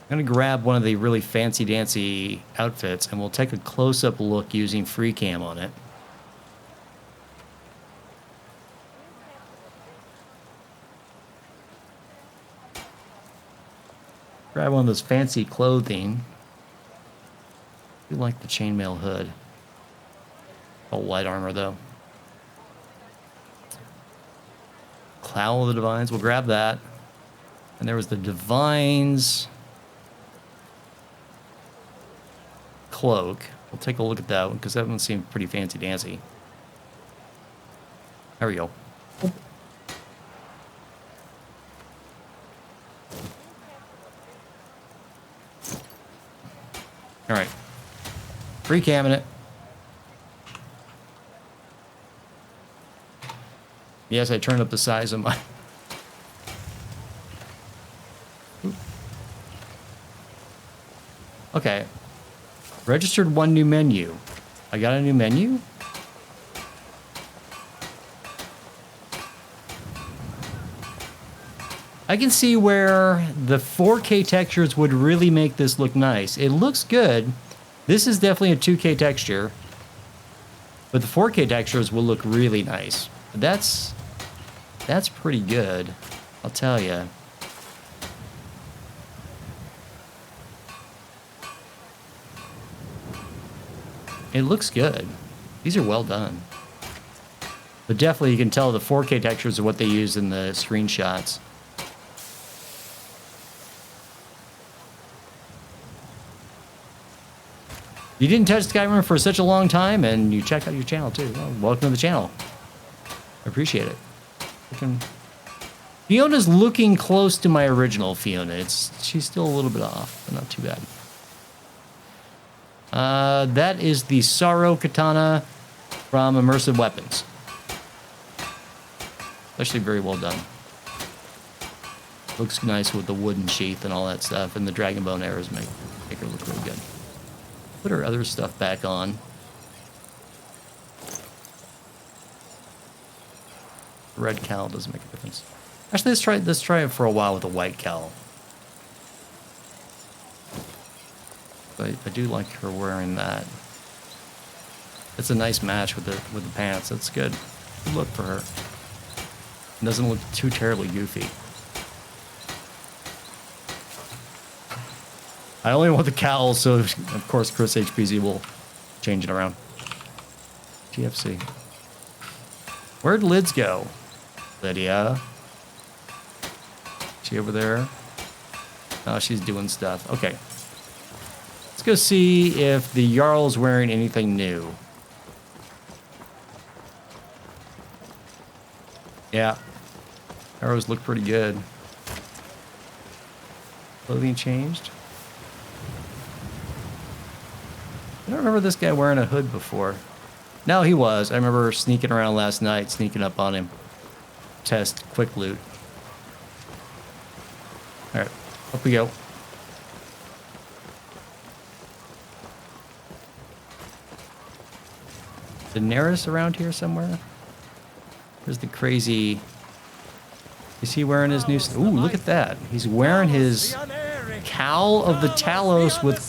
[SPEAKER 1] I'm gonna grab one of the really fancy dancy outfits and we'll take a close-up look using free cam on it. Grab one of those fancy clothing. I do like the chainmail hood. Oh, light armor though. Cloud of the Divines, we'll grab that. And there was the Divines cloak. We'll take a look at that one because that one seemed pretty fancy dancy. There we go. All right, free camming it. Yes, I turned up the size of my... Okay, registered one new menu. I got a new menu? I can see where the 4K textures would really make this look nice. It looks good. This is definitely a 2K texture, but the 4K textures will look really nice. That's pretty good, I'll tell you. It looks good. These are well done. But definitely you can tell the 4K textures are what they use in the screenshots. You didn't touch Skyrim for such a long time, and you checked out your channel too. Well, welcome to the channel. I appreciate it. Fiona's looking close to my original Fiona. She's still a little bit off, but not too bad. That is the Sorrow Katana from Immersive Weapons. Actually very well done. Looks nice with the wooden sheath and all that stuff, and the dragon bone arrows make her look really good. Put her other stuff back on. Red cowl doesn't make a difference. Actually, let's try it for a while with a white cowl. I do like her wearing that. It's a nice match with the pants. That's good. Good look for her. It doesn't look too terribly goofy. I only want the cowl, so of course Chris HPZ will change it around. GFC. Where'd Lids go? Lydia. She over there? Oh, she's doing stuff. Okay. Let's go see if the Jarl's wearing anything new. Yeah. Arrows look pretty good. Clothing changed. I don't remember this guy wearing a hood before. No, he was. I remember sneaking around last night, sneaking up on him. Test quick loot. Alright, up we go. Daenerys around here somewhere? There's the crazy... Is he wearing his new... Ooh, look at that. He's wearing his cowl of the Talos with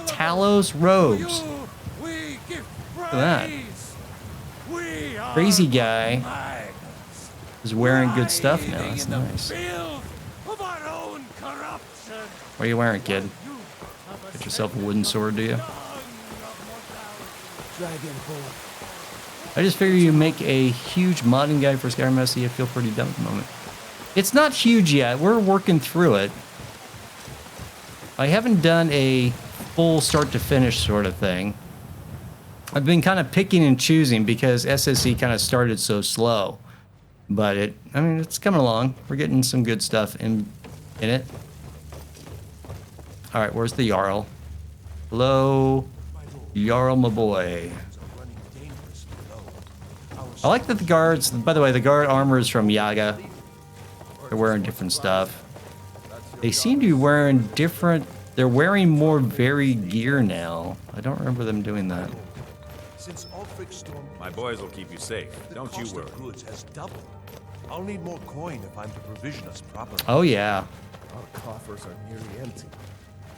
[SPEAKER 1] Talos robes. Look at that. Crazy guy is wearing good stuff now. That's nice. What are you wearing, kid? Get yourself a wooden sword, do you? I just figure you make a huge modding guide for Skyrim SE. I feel pretty dumb at the moment. It's not huge yet. We're working through it. I haven't done a full start to finish sort of thing. I've been kind of picking and choosing because SSE kind of started so slow. But it's coming along. We're getting some good stuff in it. All right, where's the Jarl? Hello, Jarl, my boy. I like that the guards, by the way, the guard armor is from Yaga. They're wearing different stuff. They seem to be wearing different, they're wearing more varied gear now. I don't remember them doing that.
[SPEAKER 2] My boys will keep you safe. Don't you worry.
[SPEAKER 3] Goods has doubled. I'll need more coin if I'm to provision us properly.
[SPEAKER 1] Oh yeah.
[SPEAKER 4] Our coffers are nearly empty.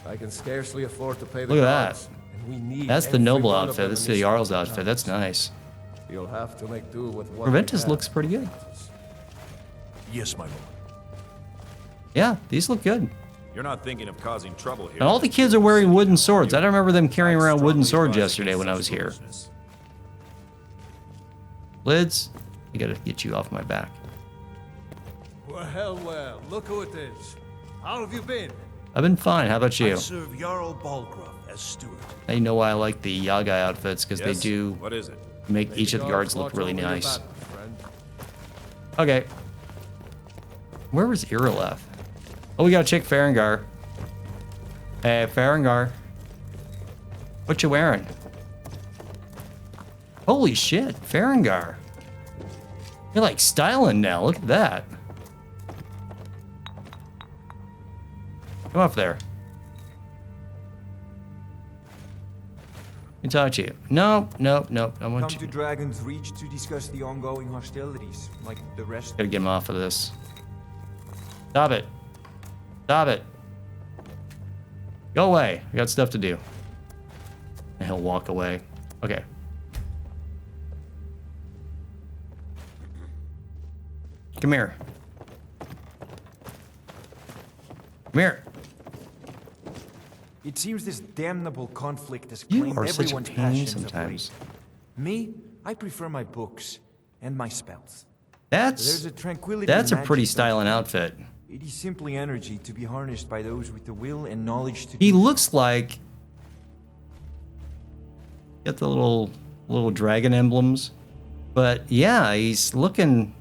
[SPEAKER 4] I can scarcely afford to pay the
[SPEAKER 1] Look at
[SPEAKER 4] guards,
[SPEAKER 1] that.
[SPEAKER 4] and we need
[SPEAKER 1] That's the
[SPEAKER 4] every
[SPEAKER 1] noble
[SPEAKER 4] one of
[SPEAKER 1] outfit.
[SPEAKER 4] them
[SPEAKER 1] This is
[SPEAKER 4] in
[SPEAKER 1] the
[SPEAKER 4] these
[SPEAKER 1] Jarl's
[SPEAKER 4] times.
[SPEAKER 1] outfit. That's nice.
[SPEAKER 4] You'll have to make do with what we
[SPEAKER 1] Reventus
[SPEAKER 4] have.
[SPEAKER 1] looks pretty good.
[SPEAKER 3] Yes, my lord.
[SPEAKER 1] Yeah, these look good.
[SPEAKER 2] You're not thinking of causing trouble here.
[SPEAKER 1] And all the kids are wearing wooden swords. I don't remember them carrying around wooden swords yesterday when I was here. Lids, I gotta get you off my back.
[SPEAKER 5] Well, look who it is. How have you been?
[SPEAKER 1] I've been fine. How about
[SPEAKER 3] I
[SPEAKER 1] you?
[SPEAKER 3] serve Jarl Balgruff as steward.
[SPEAKER 1] Now you know why I like the Yaga outfits, because they do
[SPEAKER 2] What is it?
[SPEAKER 1] make each of the guards look really
[SPEAKER 4] Watch over your
[SPEAKER 1] nice.
[SPEAKER 4] back, my friend.
[SPEAKER 1] Okay. Where was Irileth? Oh, we got a chick, Farengar. Hey, Farengar. What you wearing? Holy shit, Farengar. You're like styling now. Look at that. Come up there. Let me talk to you. Nope. I want
[SPEAKER 6] Come to
[SPEAKER 1] you.
[SPEAKER 6] Dragon's Reach to discuss the ongoing hostilities, like the rest.
[SPEAKER 1] Gotta get him off of this. Stop it. Stop it. Go away. I got stuff to do. And he'll walk away. Okay. Come here. Come here.
[SPEAKER 6] It seems this damnable conflict has
[SPEAKER 1] You
[SPEAKER 6] claimed
[SPEAKER 1] are such a
[SPEAKER 6] everyone's
[SPEAKER 1] pain
[SPEAKER 6] passions of
[SPEAKER 1] sometimes.
[SPEAKER 6] late. Me, I prefer my books and my spells.
[SPEAKER 1] That's
[SPEAKER 6] There's a tranquility.
[SPEAKER 1] that's a
[SPEAKER 6] and
[SPEAKER 1] pretty
[SPEAKER 6] magic
[SPEAKER 1] styling
[SPEAKER 6] that-
[SPEAKER 1] outfit.
[SPEAKER 6] It is simply energy to be harnessed by those with the will and knowledge to.
[SPEAKER 1] He
[SPEAKER 6] do
[SPEAKER 1] looks like got the little dragon emblems, but yeah, he's looking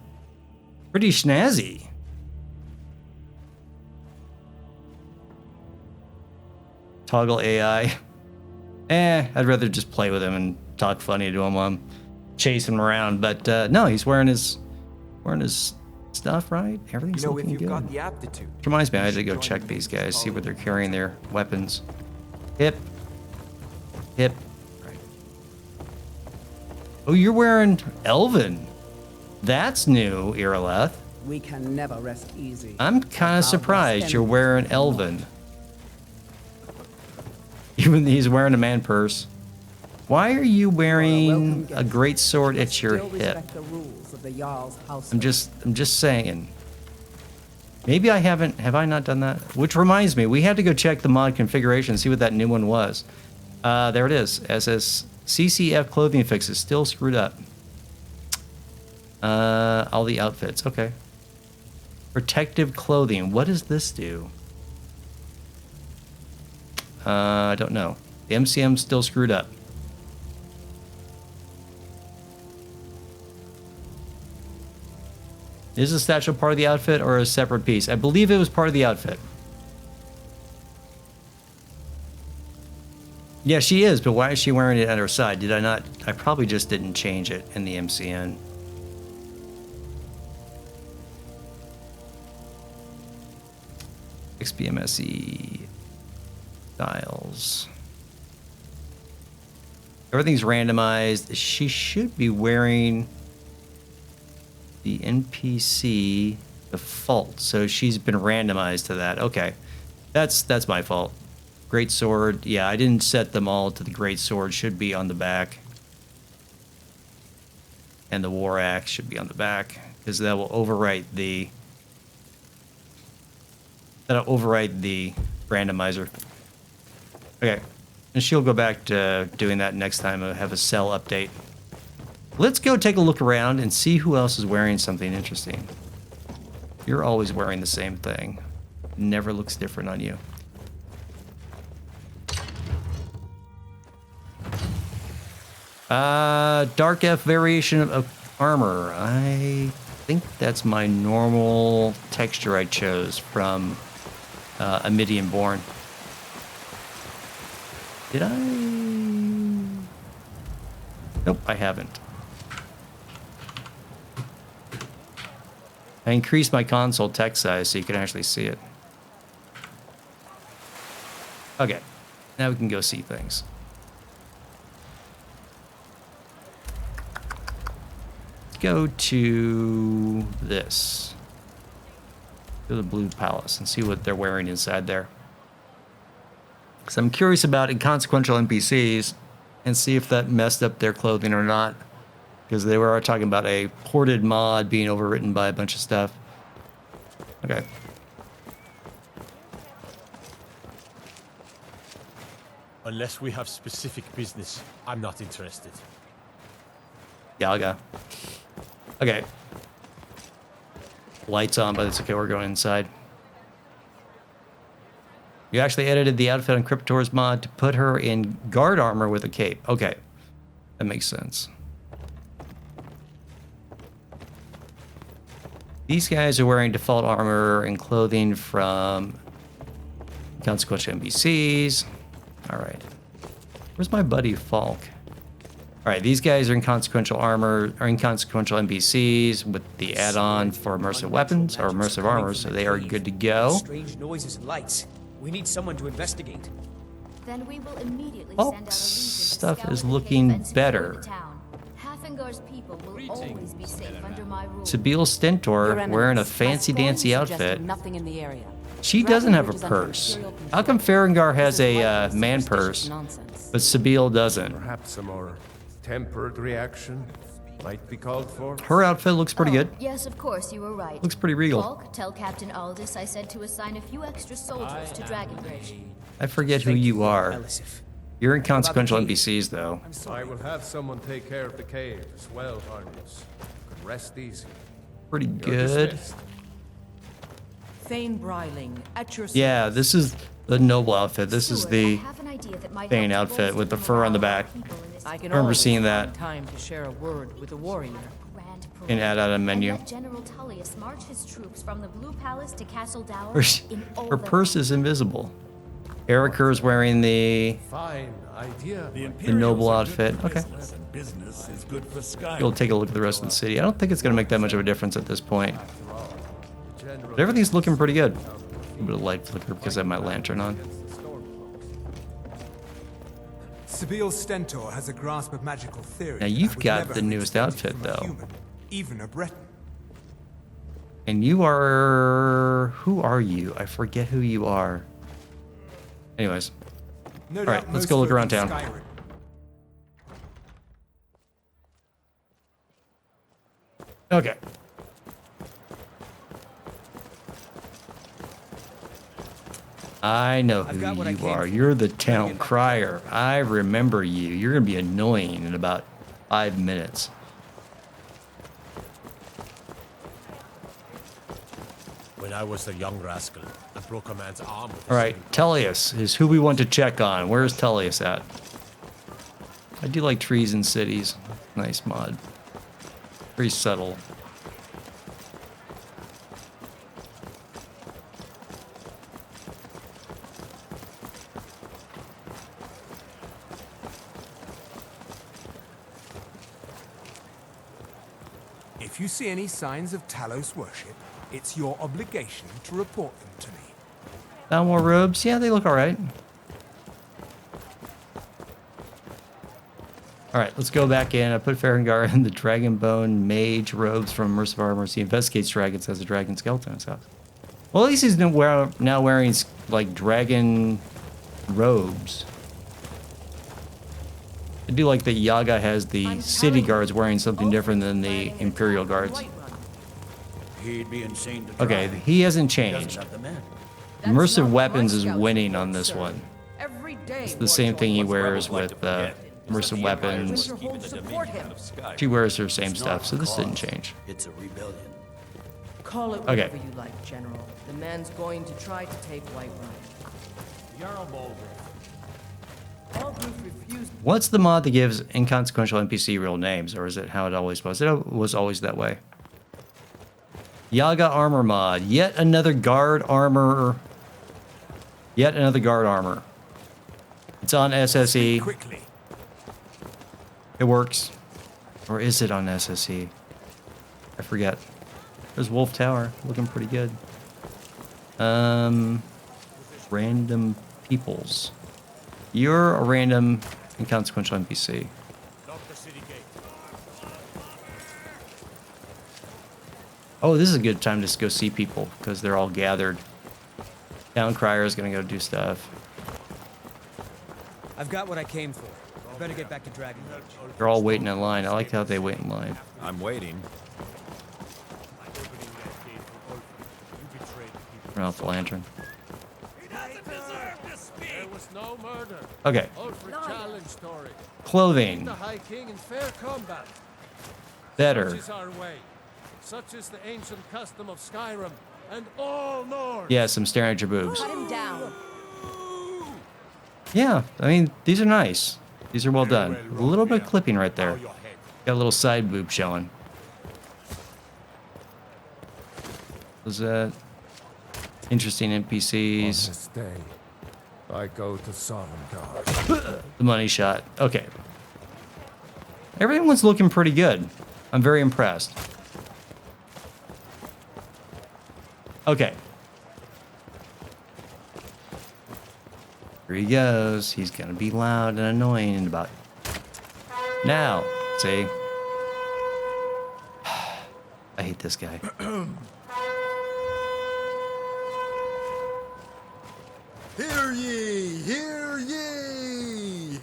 [SPEAKER 1] pretty snazzy. Toggle AI. I'd rather just play with him and talk funny to him while I'm chasing him around. But no, he's wearing his stuff, right? Everything's
[SPEAKER 6] If
[SPEAKER 1] looking
[SPEAKER 6] you've
[SPEAKER 1] good.
[SPEAKER 6] got the aptitude.
[SPEAKER 1] Which reminds me, I had to go check these guys, see where they're carrying their weapons. Hip. Right. Oh, you're wearing Elven. That's new, Irileth.
[SPEAKER 7] We can never rest easy.
[SPEAKER 1] I'm kind of surprised you're wearing Elven. Even though he's wearing a man purse. Why are you wearing a great sword at your hip? I'm just saying. Maybe I haven't. Have I not done that? Which reminds me, we had to go check the mod configuration and see what that new one was. There it is. SS CCF clothing fix is still screwed up. All the outfits. Okay. Protective clothing. What does this do? I don't know. The MCM's still screwed up. Is the statue part of the outfit or a separate piece? I believe it was part of the outfit. Yeah, she is, but why is she wearing it at her side? Did I not? I probably just didn't change it in the MCN. XBMSE styles. Everything's randomized. She should be wearing the NPC default, so she's been randomized to that. Okay, that's my fault. Great sword. Yeah, I didn't set them all to the great sword. Should be on the back, and the war axe should be on the back because that will overwrite the. That'll override the randomizer. Okay, and she'll go back to doing that next time I have a cell update. Let's go take a look around and see who else is wearing something interesting. You're always wearing the same thing. Never looks different on you. Dark F variation of armor. I think that's my normal texture I chose from a Midian Born. Did I? Nope, I haven't. I increased my console text size so you can actually see it. Okay, now we can go see things. Let's go to this. To the Blue Palace and see what they're wearing inside there. Because I'm curious about inconsequential NPCs and see if that messed up their clothing or not. Because they were talking about a ported mod being overwritten by a bunch of stuff. Okay.
[SPEAKER 5] Unless we have specific business, I'm not interested.
[SPEAKER 1] Yeah, I'll go. Okay. Lights on, but it's okay. We're going inside. You actually edited the outfit on Cryptor's mod to put her in guard armor with a cape. Okay. That makes sense. These guys are wearing default armor and clothing from consequential NPCs. All right. Where's my buddy Falk? All right, these guys are inconsequential armor, or inconsequential NPCs with the add-on for immersive weapons or immersive armor, so they are good to go.
[SPEAKER 8] Strange noises and lights. We need someone to investigate.
[SPEAKER 9] Then we will immediately
[SPEAKER 1] Falk's
[SPEAKER 9] send out a legion to
[SPEAKER 1] stuff
[SPEAKER 9] scour
[SPEAKER 1] is
[SPEAKER 9] the
[SPEAKER 1] looking
[SPEAKER 9] cave and secure
[SPEAKER 1] better.
[SPEAKER 9] the town. Hafengar's people will always be safe under my rule.
[SPEAKER 1] Sabine Stentor wearing a fancy-dancy outfit.
[SPEAKER 7] Nothing in the area.
[SPEAKER 1] She doesn't have a purse. How come Farengar has a man purse, but Sabine doesn't?
[SPEAKER 3] Perhaps a more tempered reaction might be called for.
[SPEAKER 1] Her outfit looks pretty good.
[SPEAKER 9] Yes, of course, you were right.
[SPEAKER 1] Looks pretty regal.
[SPEAKER 9] Falk, tell Captain Aldous I said to assign a few extra soldiers to Dragonbridge.
[SPEAKER 1] I forget who you are. You're inconsequential NPCs, though.
[SPEAKER 3] I will have someone take care of the cave as well, Harness. You can rest easy.
[SPEAKER 1] Pretty
[SPEAKER 3] You're
[SPEAKER 1] good.
[SPEAKER 3] dismissed.
[SPEAKER 7] Thane Bryling, at your
[SPEAKER 1] Yeah, this is the noble outfit. This is
[SPEAKER 9] Stewart,
[SPEAKER 1] the
[SPEAKER 9] I have an idea that might
[SPEAKER 1] Thane
[SPEAKER 9] help to
[SPEAKER 1] outfit with the
[SPEAKER 9] bolster
[SPEAKER 1] fur on the
[SPEAKER 9] morale
[SPEAKER 1] back.
[SPEAKER 9] of people in this
[SPEAKER 7] I can
[SPEAKER 1] remember
[SPEAKER 7] always
[SPEAKER 1] seeing
[SPEAKER 7] find
[SPEAKER 1] that.
[SPEAKER 7] time to share a word with a warrior.
[SPEAKER 9] grand
[SPEAKER 1] in
[SPEAKER 9] parade.
[SPEAKER 1] add-on
[SPEAKER 9] And
[SPEAKER 1] menu.
[SPEAKER 9] let General Tullius march his troops from the Blue Palace to Castle Dower
[SPEAKER 1] Her,
[SPEAKER 9] in all
[SPEAKER 1] her
[SPEAKER 9] their
[SPEAKER 1] purse is invisible. Eriker's wearing the
[SPEAKER 3] Fine idea.
[SPEAKER 1] noble outfit. Okay.
[SPEAKER 10] Business is good for Skyrim.
[SPEAKER 1] We'll take a look at the rest of the city. I don't think it's going to make that much of a difference at this point. But everything's looking pretty good. A little bit of light flicker because I have my lantern on.
[SPEAKER 11] Sibyl Stentor has a grasp of magical theory.
[SPEAKER 1] Now you've
[SPEAKER 11] that would
[SPEAKER 1] got
[SPEAKER 11] never
[SPEAKER 1] the
[SPEAKER 11] have
[SPEAKER 1] newest
[SPEAKER 11] expected
[SPEAKER 1] outfit,
[SPEAKER 11] from a
[SPEAKER 1] though.
[SPEAKER 11] human, even a Breton.
[SPEAKER 1] And you are... Who are you? I forget who you are. Anyways.
[SPEAKER 11] No
[SPEAKER 1] All
[SPEAKER 11] doubt
[SPEAKER 1] right, let's
[SPEAKER 11] most
[SPEAKER 1] go look
[SPEAKER 11] folk
[SPEAKER 1] around
[SPEAKER 11] in
[SPEAKER 1] town.
[SPEAKER 11] Skyrim.
[SPEAKER 1] Okay. I know who you are. You're the town crier. I remember you. You're going to be annoying in about 5 minutes.
[SPEAKER 5] When I was a young rascal, I broke a man's arm with a
[SPEAKER 1] All right, Tellius is who we want to check on. Where's Tellius at? I do like trees in cities. Nice mod. Very subtle.
[SPEAKER 11] If you see any signs of Talos worship, it's your obligation to report them to me.
[SPEAKER 1] Found more robes? Yeah, they look alright. Alright, let's go back in. I put Farengar in the Dragonbone Mage robes from Immersive Armors. He investigates dragons, has a dragon skeleton in his house. Well, at least he's now wearing, like, dragon robes. I do like that Yaga has the city guards wearing something different than the Imperial guards.
[SPEAKER 10] He'd be insane to
[SPEAKER 1] Okay,
[SPEAKER 10] try.
[SPEAKER 1] he hasn't
[SPEAKER 10] He doesn't
[SPEAKER 1] changed.
[SPEAKER 10] have the men.
[SPEAKER 1] Immersive Weapons is winning on this one. It's the same thing he wears with Immersive Weapons. She wears her same stuff, so this didn't change.
[SPEAKER 10] It's a rebellion.
[SPEAKER 7] Call it
[SPEAKER 1] Okay.
[SPEAKER 7] whatever you like, General. The man's going to try to take Whiterun. All group refused.
[SPEAKER 1] What's the mod that gives inconsequential NPC real names, or is it how it always was? It was always that way. Yaga armor mod. Yet another guard armor. Yet another guard armor. It's on SSE.
[SPEAKER 11] Quickly.
[SPEAKER 1] It works. Or is it on SSE? I forget. There's Wolf Tower. Looking pretty good. Random peoples. You're a random inconsequential NPC. Oh, this is a good time to go see people because they're all gathered. Town Crier is gonna go do stuff.
[SPEAKER 8] I've got what I came for. I better get back to Dragon Age.
[SPEAKER 1] They're all waiting in line. I like how they wait in line.
[SPEAKER 2] I'm waiting.
[SPEAKER 1] Turn off the lantern.
[SPEAKER 3] There was no murder.
[SPEAKER 1] Okay.
[SPEAKER 3] Ulfric challenge story.
[SPEAKER 1] Clothing.
[SPEAKER 3] The High King in fair combat.
[SPEAKER 1] Better.
[SPEAKER 3] Such is our way. Such is the ancient custom of Skyrim and all North.
[SPEAKER 1] Yeah, some staring at your boobs.
[SPEAKER 7] Cut him down.
[SPEAKER 1] Yeah, I mean, these are nice. These are well done. A little bit of clipping right there. Got a little side boob showing. Was that interesting
[SPEAKER 3] On
[SPEAKER 1] NPCs?
[SPEAKER 3] this day, I go to Sovngarde.
[SPEAKER 1] The money shot. Okay. Everyone's looking pretty good. I'm very impressed. Okay. Here he goes. He's gonna be loud and annoying in about... Now, see? I hate this guy.
[SPEAKER 10] Hear ye! Hear ye!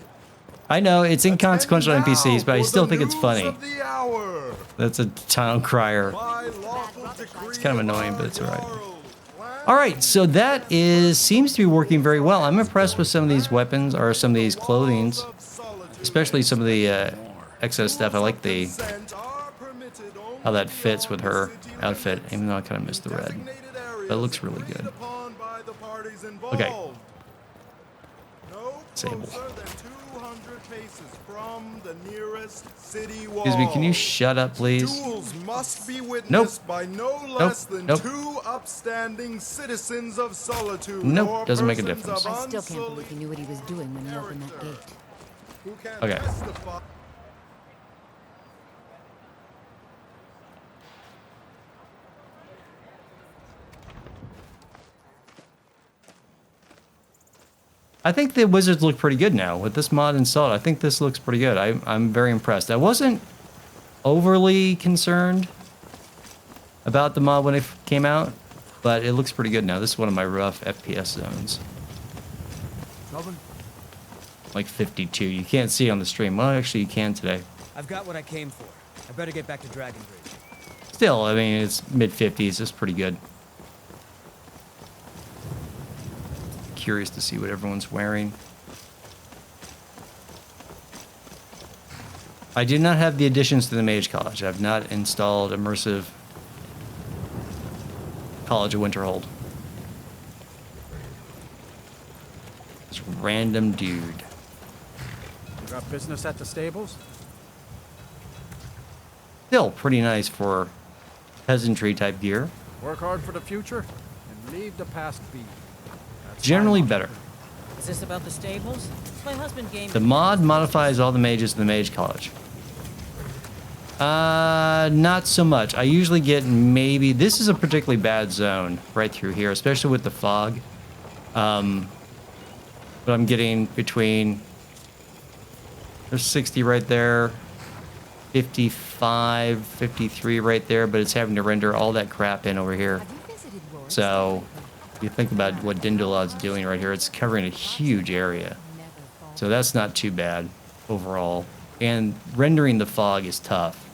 [SPEAKER 1] I know, it's inconsequential
[SPEAKER 10] And now
[SPEAKER 1] NPCs, but I
[SPEAKER 10] for
[SPEAKER 1] still
[SPEAKER 10] the
[SPEAKER 1] think it's
[SPEAKER 10] news
[SPEAKER 1] funny.
[SPEAKER 10] of the hour.
[SPEAKER 1] That's a town crier.
[SPEAKER 10] By lawful decree
[SPEAKER 1] It's kind of
[SPEAKER 10] of
[SPEAKER 1] annoying,
[SPEAKER 10] our
[SPEAKER 1] but it's alright.
[SPEAKER 10] Jarl.
[SPEAKER 1] Alright, so that seems to be working very well. I'm impressed with some of these weapons, or some of these clothings.
[SPEAKER 10] Of solitude.
[SPEAKER 1] Especially some of the excess stuff. I like the
[SPEAKER 10] Consent are permitted only
[SPEAKER 1] how that fits with her
[SPEAKER 10] beyond the city
[SPEAKER 1] outfit,
[SPEAKER 10] limits.
[SPEAKER 1] even though I kind of missed the red.
[SPEAKER 10] Designated areas
[SPEAKER 1] That looks really
[SPEAKER 10] agreed
[SPEAKER 1] good.
[SPEAKER 10] upon by the parties
[SPEAKER 1] Okay.
[SPEAKER 10] involved. No
[SPEAKER 1] Disable.
[SPEAKER 10] closer than 200 paces from the nearest city wall.
[SPEAKER 1] Excuse me, can you shut up, please?
[SPEAKER 10] Duels must be witnessed by no less than
[SPEAKER 1] Nope.
[SPEAKER 10] 2 upstanding citizens of Solitude.
[SPEAKER 1] Nope,
[SPEAKER 10] or
[SPEAKER 1] doesn't make a
[SPEAKER 10] persons
[SPEAKER 1] difference.
[SPEAKER 10] of
[SPEAKER 9] I still can't believe
[SPEAKER 10] unsullied
[SPEAKER 9] he knew what he was doing when he opened that
[SPEAKER 10] character,
[SPEAKER 9] gate.
[SPEAKER 10] who can
[SPEAKER 1] Okay.
[SPEAKER 10] testify.
[SPEAKER 1] I think the wizards look pretty good now with this mod installed. I think this looks pretty good. I'm very impressed. I wasn't overly concerned about the mod when it came out, but it looks pretty good now. This is one of my rough FPS zones. Like 52. You can't see on the stream. Well, actually, you can today.
[SPEAKER 8] I've got what I came for. I better get back to Dragon Bridge.
[SPEAKER 1] Still, I mean, it's mid-50s. It's pretty good. Curious to see what everyone's wearing. I do not have the additions to the Mage College. I've not installed Immersive College of Winterhold. This random dude.
[SPEAKER 5] You got business at the stables?
[SPEAKER 1] Still pretty nice for peasantry type gear.
[SPEAKER 5] Work hard for the future and leave the past be.
[SPEAKER 1] Generally better.
[SPEAKER 7] Is this about the stables? My husband gave
[SPEAKER 1] The mod modifies all the mages in the Mage College. Not so much. I usually get maybe... This is a particularly bad zone right through here, especially with the fog. But I'm getting between... There's 60 right there. 55, 53 right there, but it's having to render all that crap in over here. So... If you think about what Dindolad's doing right here, it's covering a huge area. So that's not too bad overall. And rendering the fog is tough.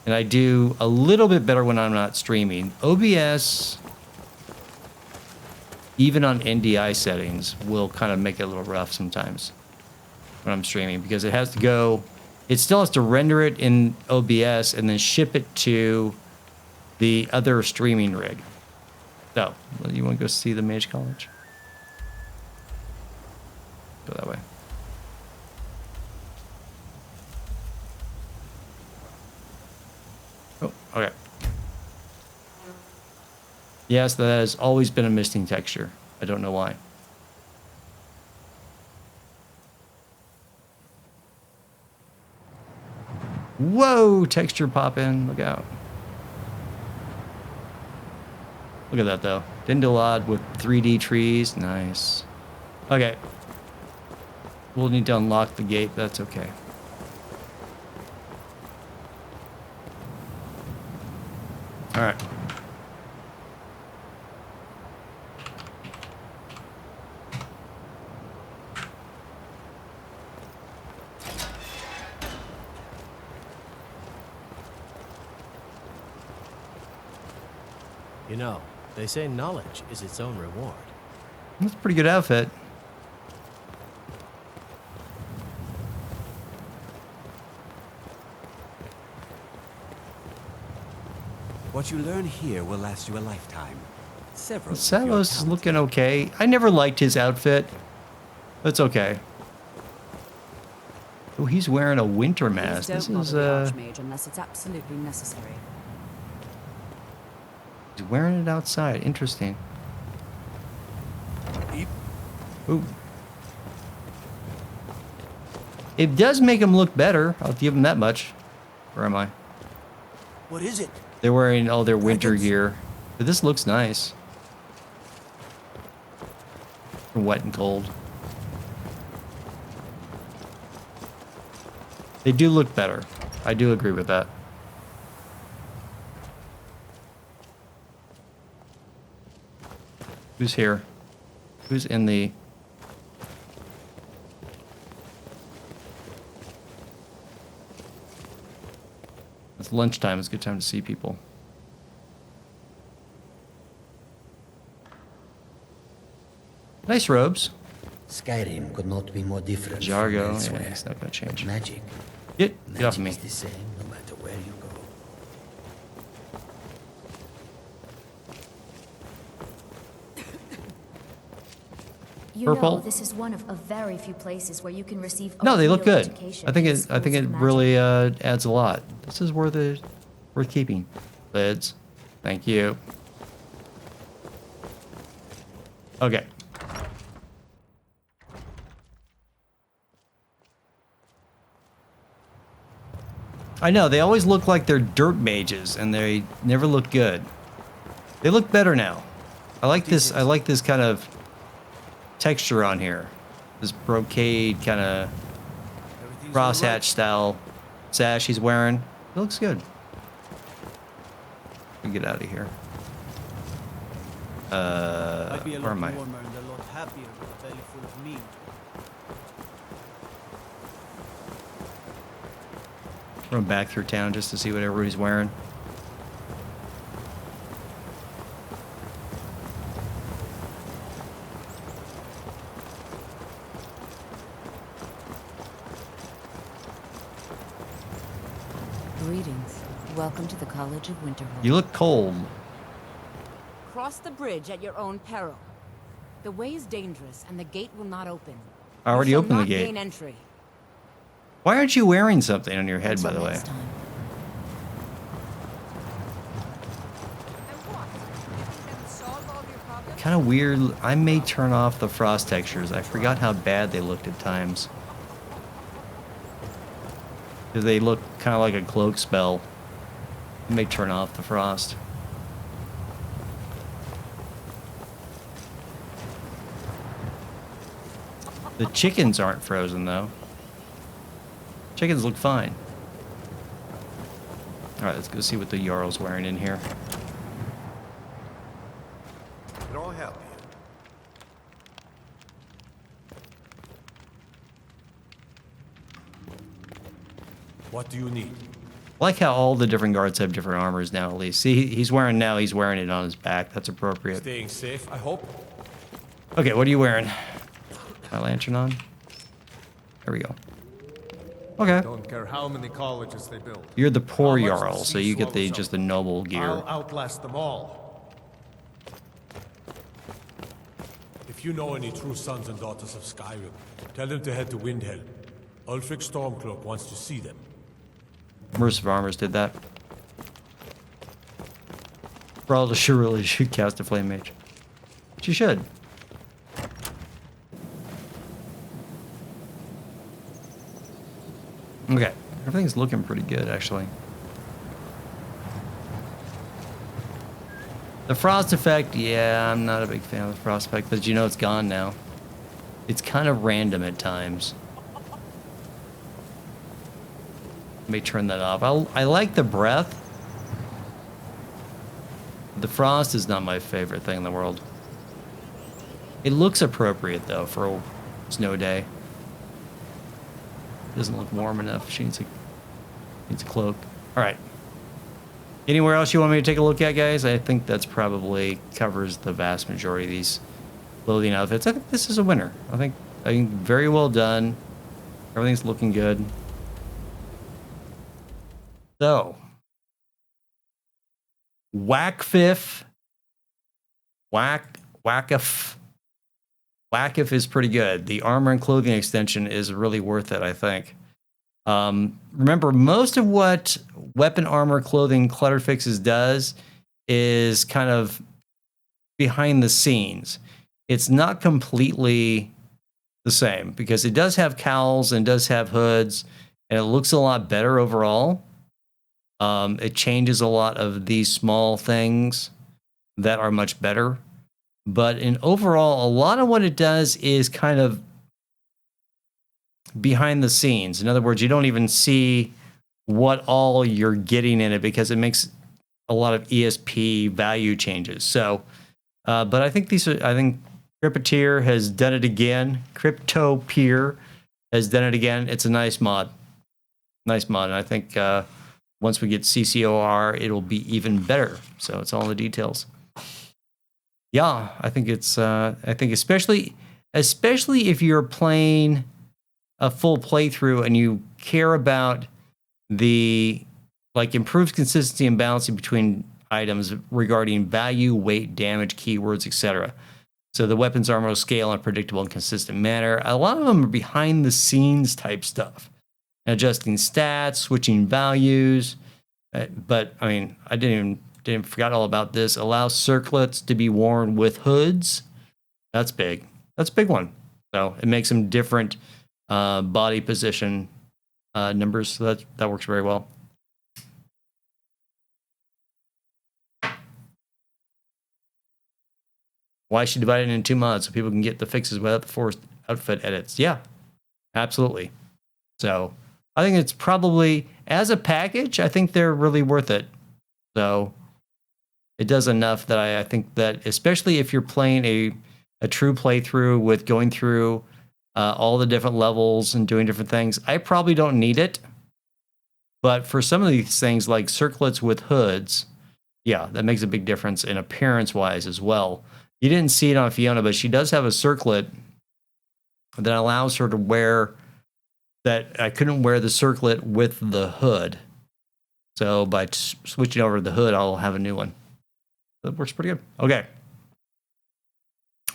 [SPEAKER 1] And I do a little bit better when I'm not streaming. OBS, even on NDI settings, will kind of make it a little rough sometimes when I'm streaming because it has to go, it still has to render it in OBS and then ship it to the other streaming rig. So, you want to go see the Mage College? Go that way. Oh, okay. Yes, that has always been a misting texture. I don't know why. Whoa, texture pop in. Look out. Look at that, though. Dindolad with 3D trees. Nice. Okay. We'll need to unlock the gate, but that's okay. All right.
[SPEAKER 12] You know, they say knowledge is its own reward.
[SPEAKER 1] That's a pretty good outfit.
[SPEAKER 13] What you learn here will last you a lifetime. Several.
[SPEAKER 1] Salos is looking okay. I never liked his outfit. That's okay. Oh, he's wearing a winter mask. This is
[SPEAKER 14] Archmage unless it's absolutely necessary.
[SPEAKER 1] He's wearing it outside. Interesting. Ooh. It does make him look better. I'll give him that much. Where am I?
[SPEAKER 8] What is it?
[SPEAKER 1] They're wearing all their winter gear. But this looks nice. Wet and cold. They do look better. I do agree with that. Who's here? Who's in the... It's lunchtime. It's a good time to see people. Nice robes.
[SPEAKER 15] Skyrim could not be more different from
[SPEAKER 1] Jargo,
[SPEAKER 15] elsewhere.
[SPEAKER 1] yeah, it's not gonna change.
[SPEAKER 15] But magic.
[SPEAKER 1] Get off me.
[SPEAKER 15] Is the same no matter where you go.
[SPEAKER 9] You
[SPEAKER 1] Purple.
[SPEAKER 9] know, this is one of very few places where you can receive.
[SPEAKER 1] No, they look
[SPEAKER 9] open-field
[SPEAKER 1] good.
[SPEAKER 9] education
[SPEAKER 1] I think
[SPEAKER 9] in
[SPEAKER 1] it. I think
[SPEAKER 9] schools
[SPEAKER 1] it
[SPEAKER 9] of magic.
[SPEAKER 1] really adds a lot. This is worth keeping. Lids. Thank you. Okay. I know, they always look like they're dirt mages, and they never look good. They look better now. I like this kind of texture on here. This brocade kind of crosshatch style sash he's wearing. It looks good. Let me get out of here. Where am I? Run back through town just to see what everybody's wearing.
[SPEAKER 14] Greetings. Welcome to the College of Winterhold.
[SPEAKER 1] You look cold.
[SPEAKER 14] Cross the bridge at your own peril. The way is dangerous, and the gate will not open.
[SPEAKER 1] I already
[SPEAKER 14] You shall
[SPEAKER 1] opened the
[SPEAKER 14] not
[SPEAKER 1] gate.
[SPEAKER 14] gain entry.
[SPEAKER 1] Why aren't you wearing something on your head, by the way? Kind of weird. I may turn off the frost textures. I forgot how bad they looked at times. They look kind of like a cloak spell. I may turn off the frost. The chickens aren't frozen, though. Chickens look fine. Alright, let's go see what the Jarl's wearing in here.
[SPEAKER 10] Can I help you?
[SPEAKER 5] What do you need?
[SPEAKER 1] I like how all the different guards have different armors now, at least. See, he's wearing it on his back. That's appropriate.
[SPEAKER 5] Staying safe, I hope.
[SPEAKER 1] Okay, what are you wearing? My lantern on? There we go. Okay.
[SPEAKER 3] Don't care how many colleges they build.
[SPEAKER 1] You're the poor
[SPEAKER 3] How much
[SPEAKER 1] Jarl,
[SPEAKER 3] the
[SPEAKER 1] so
[SPEAKER 3] sea
[SPEAKER 1] you get
[SPEAKER 3] swallows
[SPEAKER 1] just
[SPEAKER 3] up.
[SPEAKER 1] the noble gear.
[SPEAKER 3] I'll outlast them all.
[SPEAKER 5] If you know any true sons and daughters of Skyrim, tell them to head to Windhelm. Ulfric Stormcloak wants to see them.
[SPEAKER 1] Merciful Armors did that. Probably should cast a Flame Mage. But you should. Okay, everything's looking pretty good, actually. The frost effect, yeah, I'm not a big fan of the frost effect, but you know it's gone now. It's kind of random at times. Let me turn that off. I like the breath. The frost is not my favorite thing in the world. It looks appropriate, though, for a snow day. Doesn't look warm enough. She needs a cloak. All right. Anywhere else you want me to take a look at, guys? I think that's probably covers the vast majority of these clothing outfits. I think this is a winner. I think very well done. Everything's looking good. So, WACCF is pretty good. The armor and clothing extension is really worth it, I think. Remember, most of what weapon, armor, clothing, clutter fixes does is kind of behind the scenes. It's not completely the same because it does have cowls and does have hoods, and it looks a lot better overall. It changes a lot of these small things that are much better. But in overall, a lot of what it does is kind of behind the scenes. In other words, you don't even see what all you're getting in it because it makes a lot of ESP value changes. So, but I think Cryptopeer has done it again. Cryptopeer has done it again. It's a nice mod. Nice mod. And I think once we get CCOR, it'll be even better. So it's all in the details. Yeah, I think it's. I think especially if you're playing a full playthrough and you care about the improved consistency and balancing between items regarding value, weight, damage, keywords, etc. So the weapons armor will scale in a predictable and consistent manner. A lot of them are behind the scenes type stuff. Adjusting stats, switching values. But I mean, I didn't forgot all about this. Allow circlets to be worn with hoods. That's big. That's a big one. So it makes them different body position numbers. So that works very well. Why should divide it into 2 mods so people can get the fixes without the forced outfit edits? Yeah, absolutely. So I think it's probably, as a package, I think they're really worth it. So it does enough that I think that, especially if you're playing a true playthrough with going through all the different levels and doing different things, I probably don't need it. But for some of these things like circlets with hoods, yeah, that makes a big difference in appearance-wise as well. You didn't see it on Fiona, but she does have a circlet that allows her to wear that. I couldn't wear the circlet with the hood. So by switching over to the hood, I'll have a new one. That works pretty good. Okay.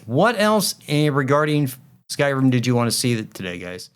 [SPEAKER 1] What else regarding Skyrim did you want to see today, guys?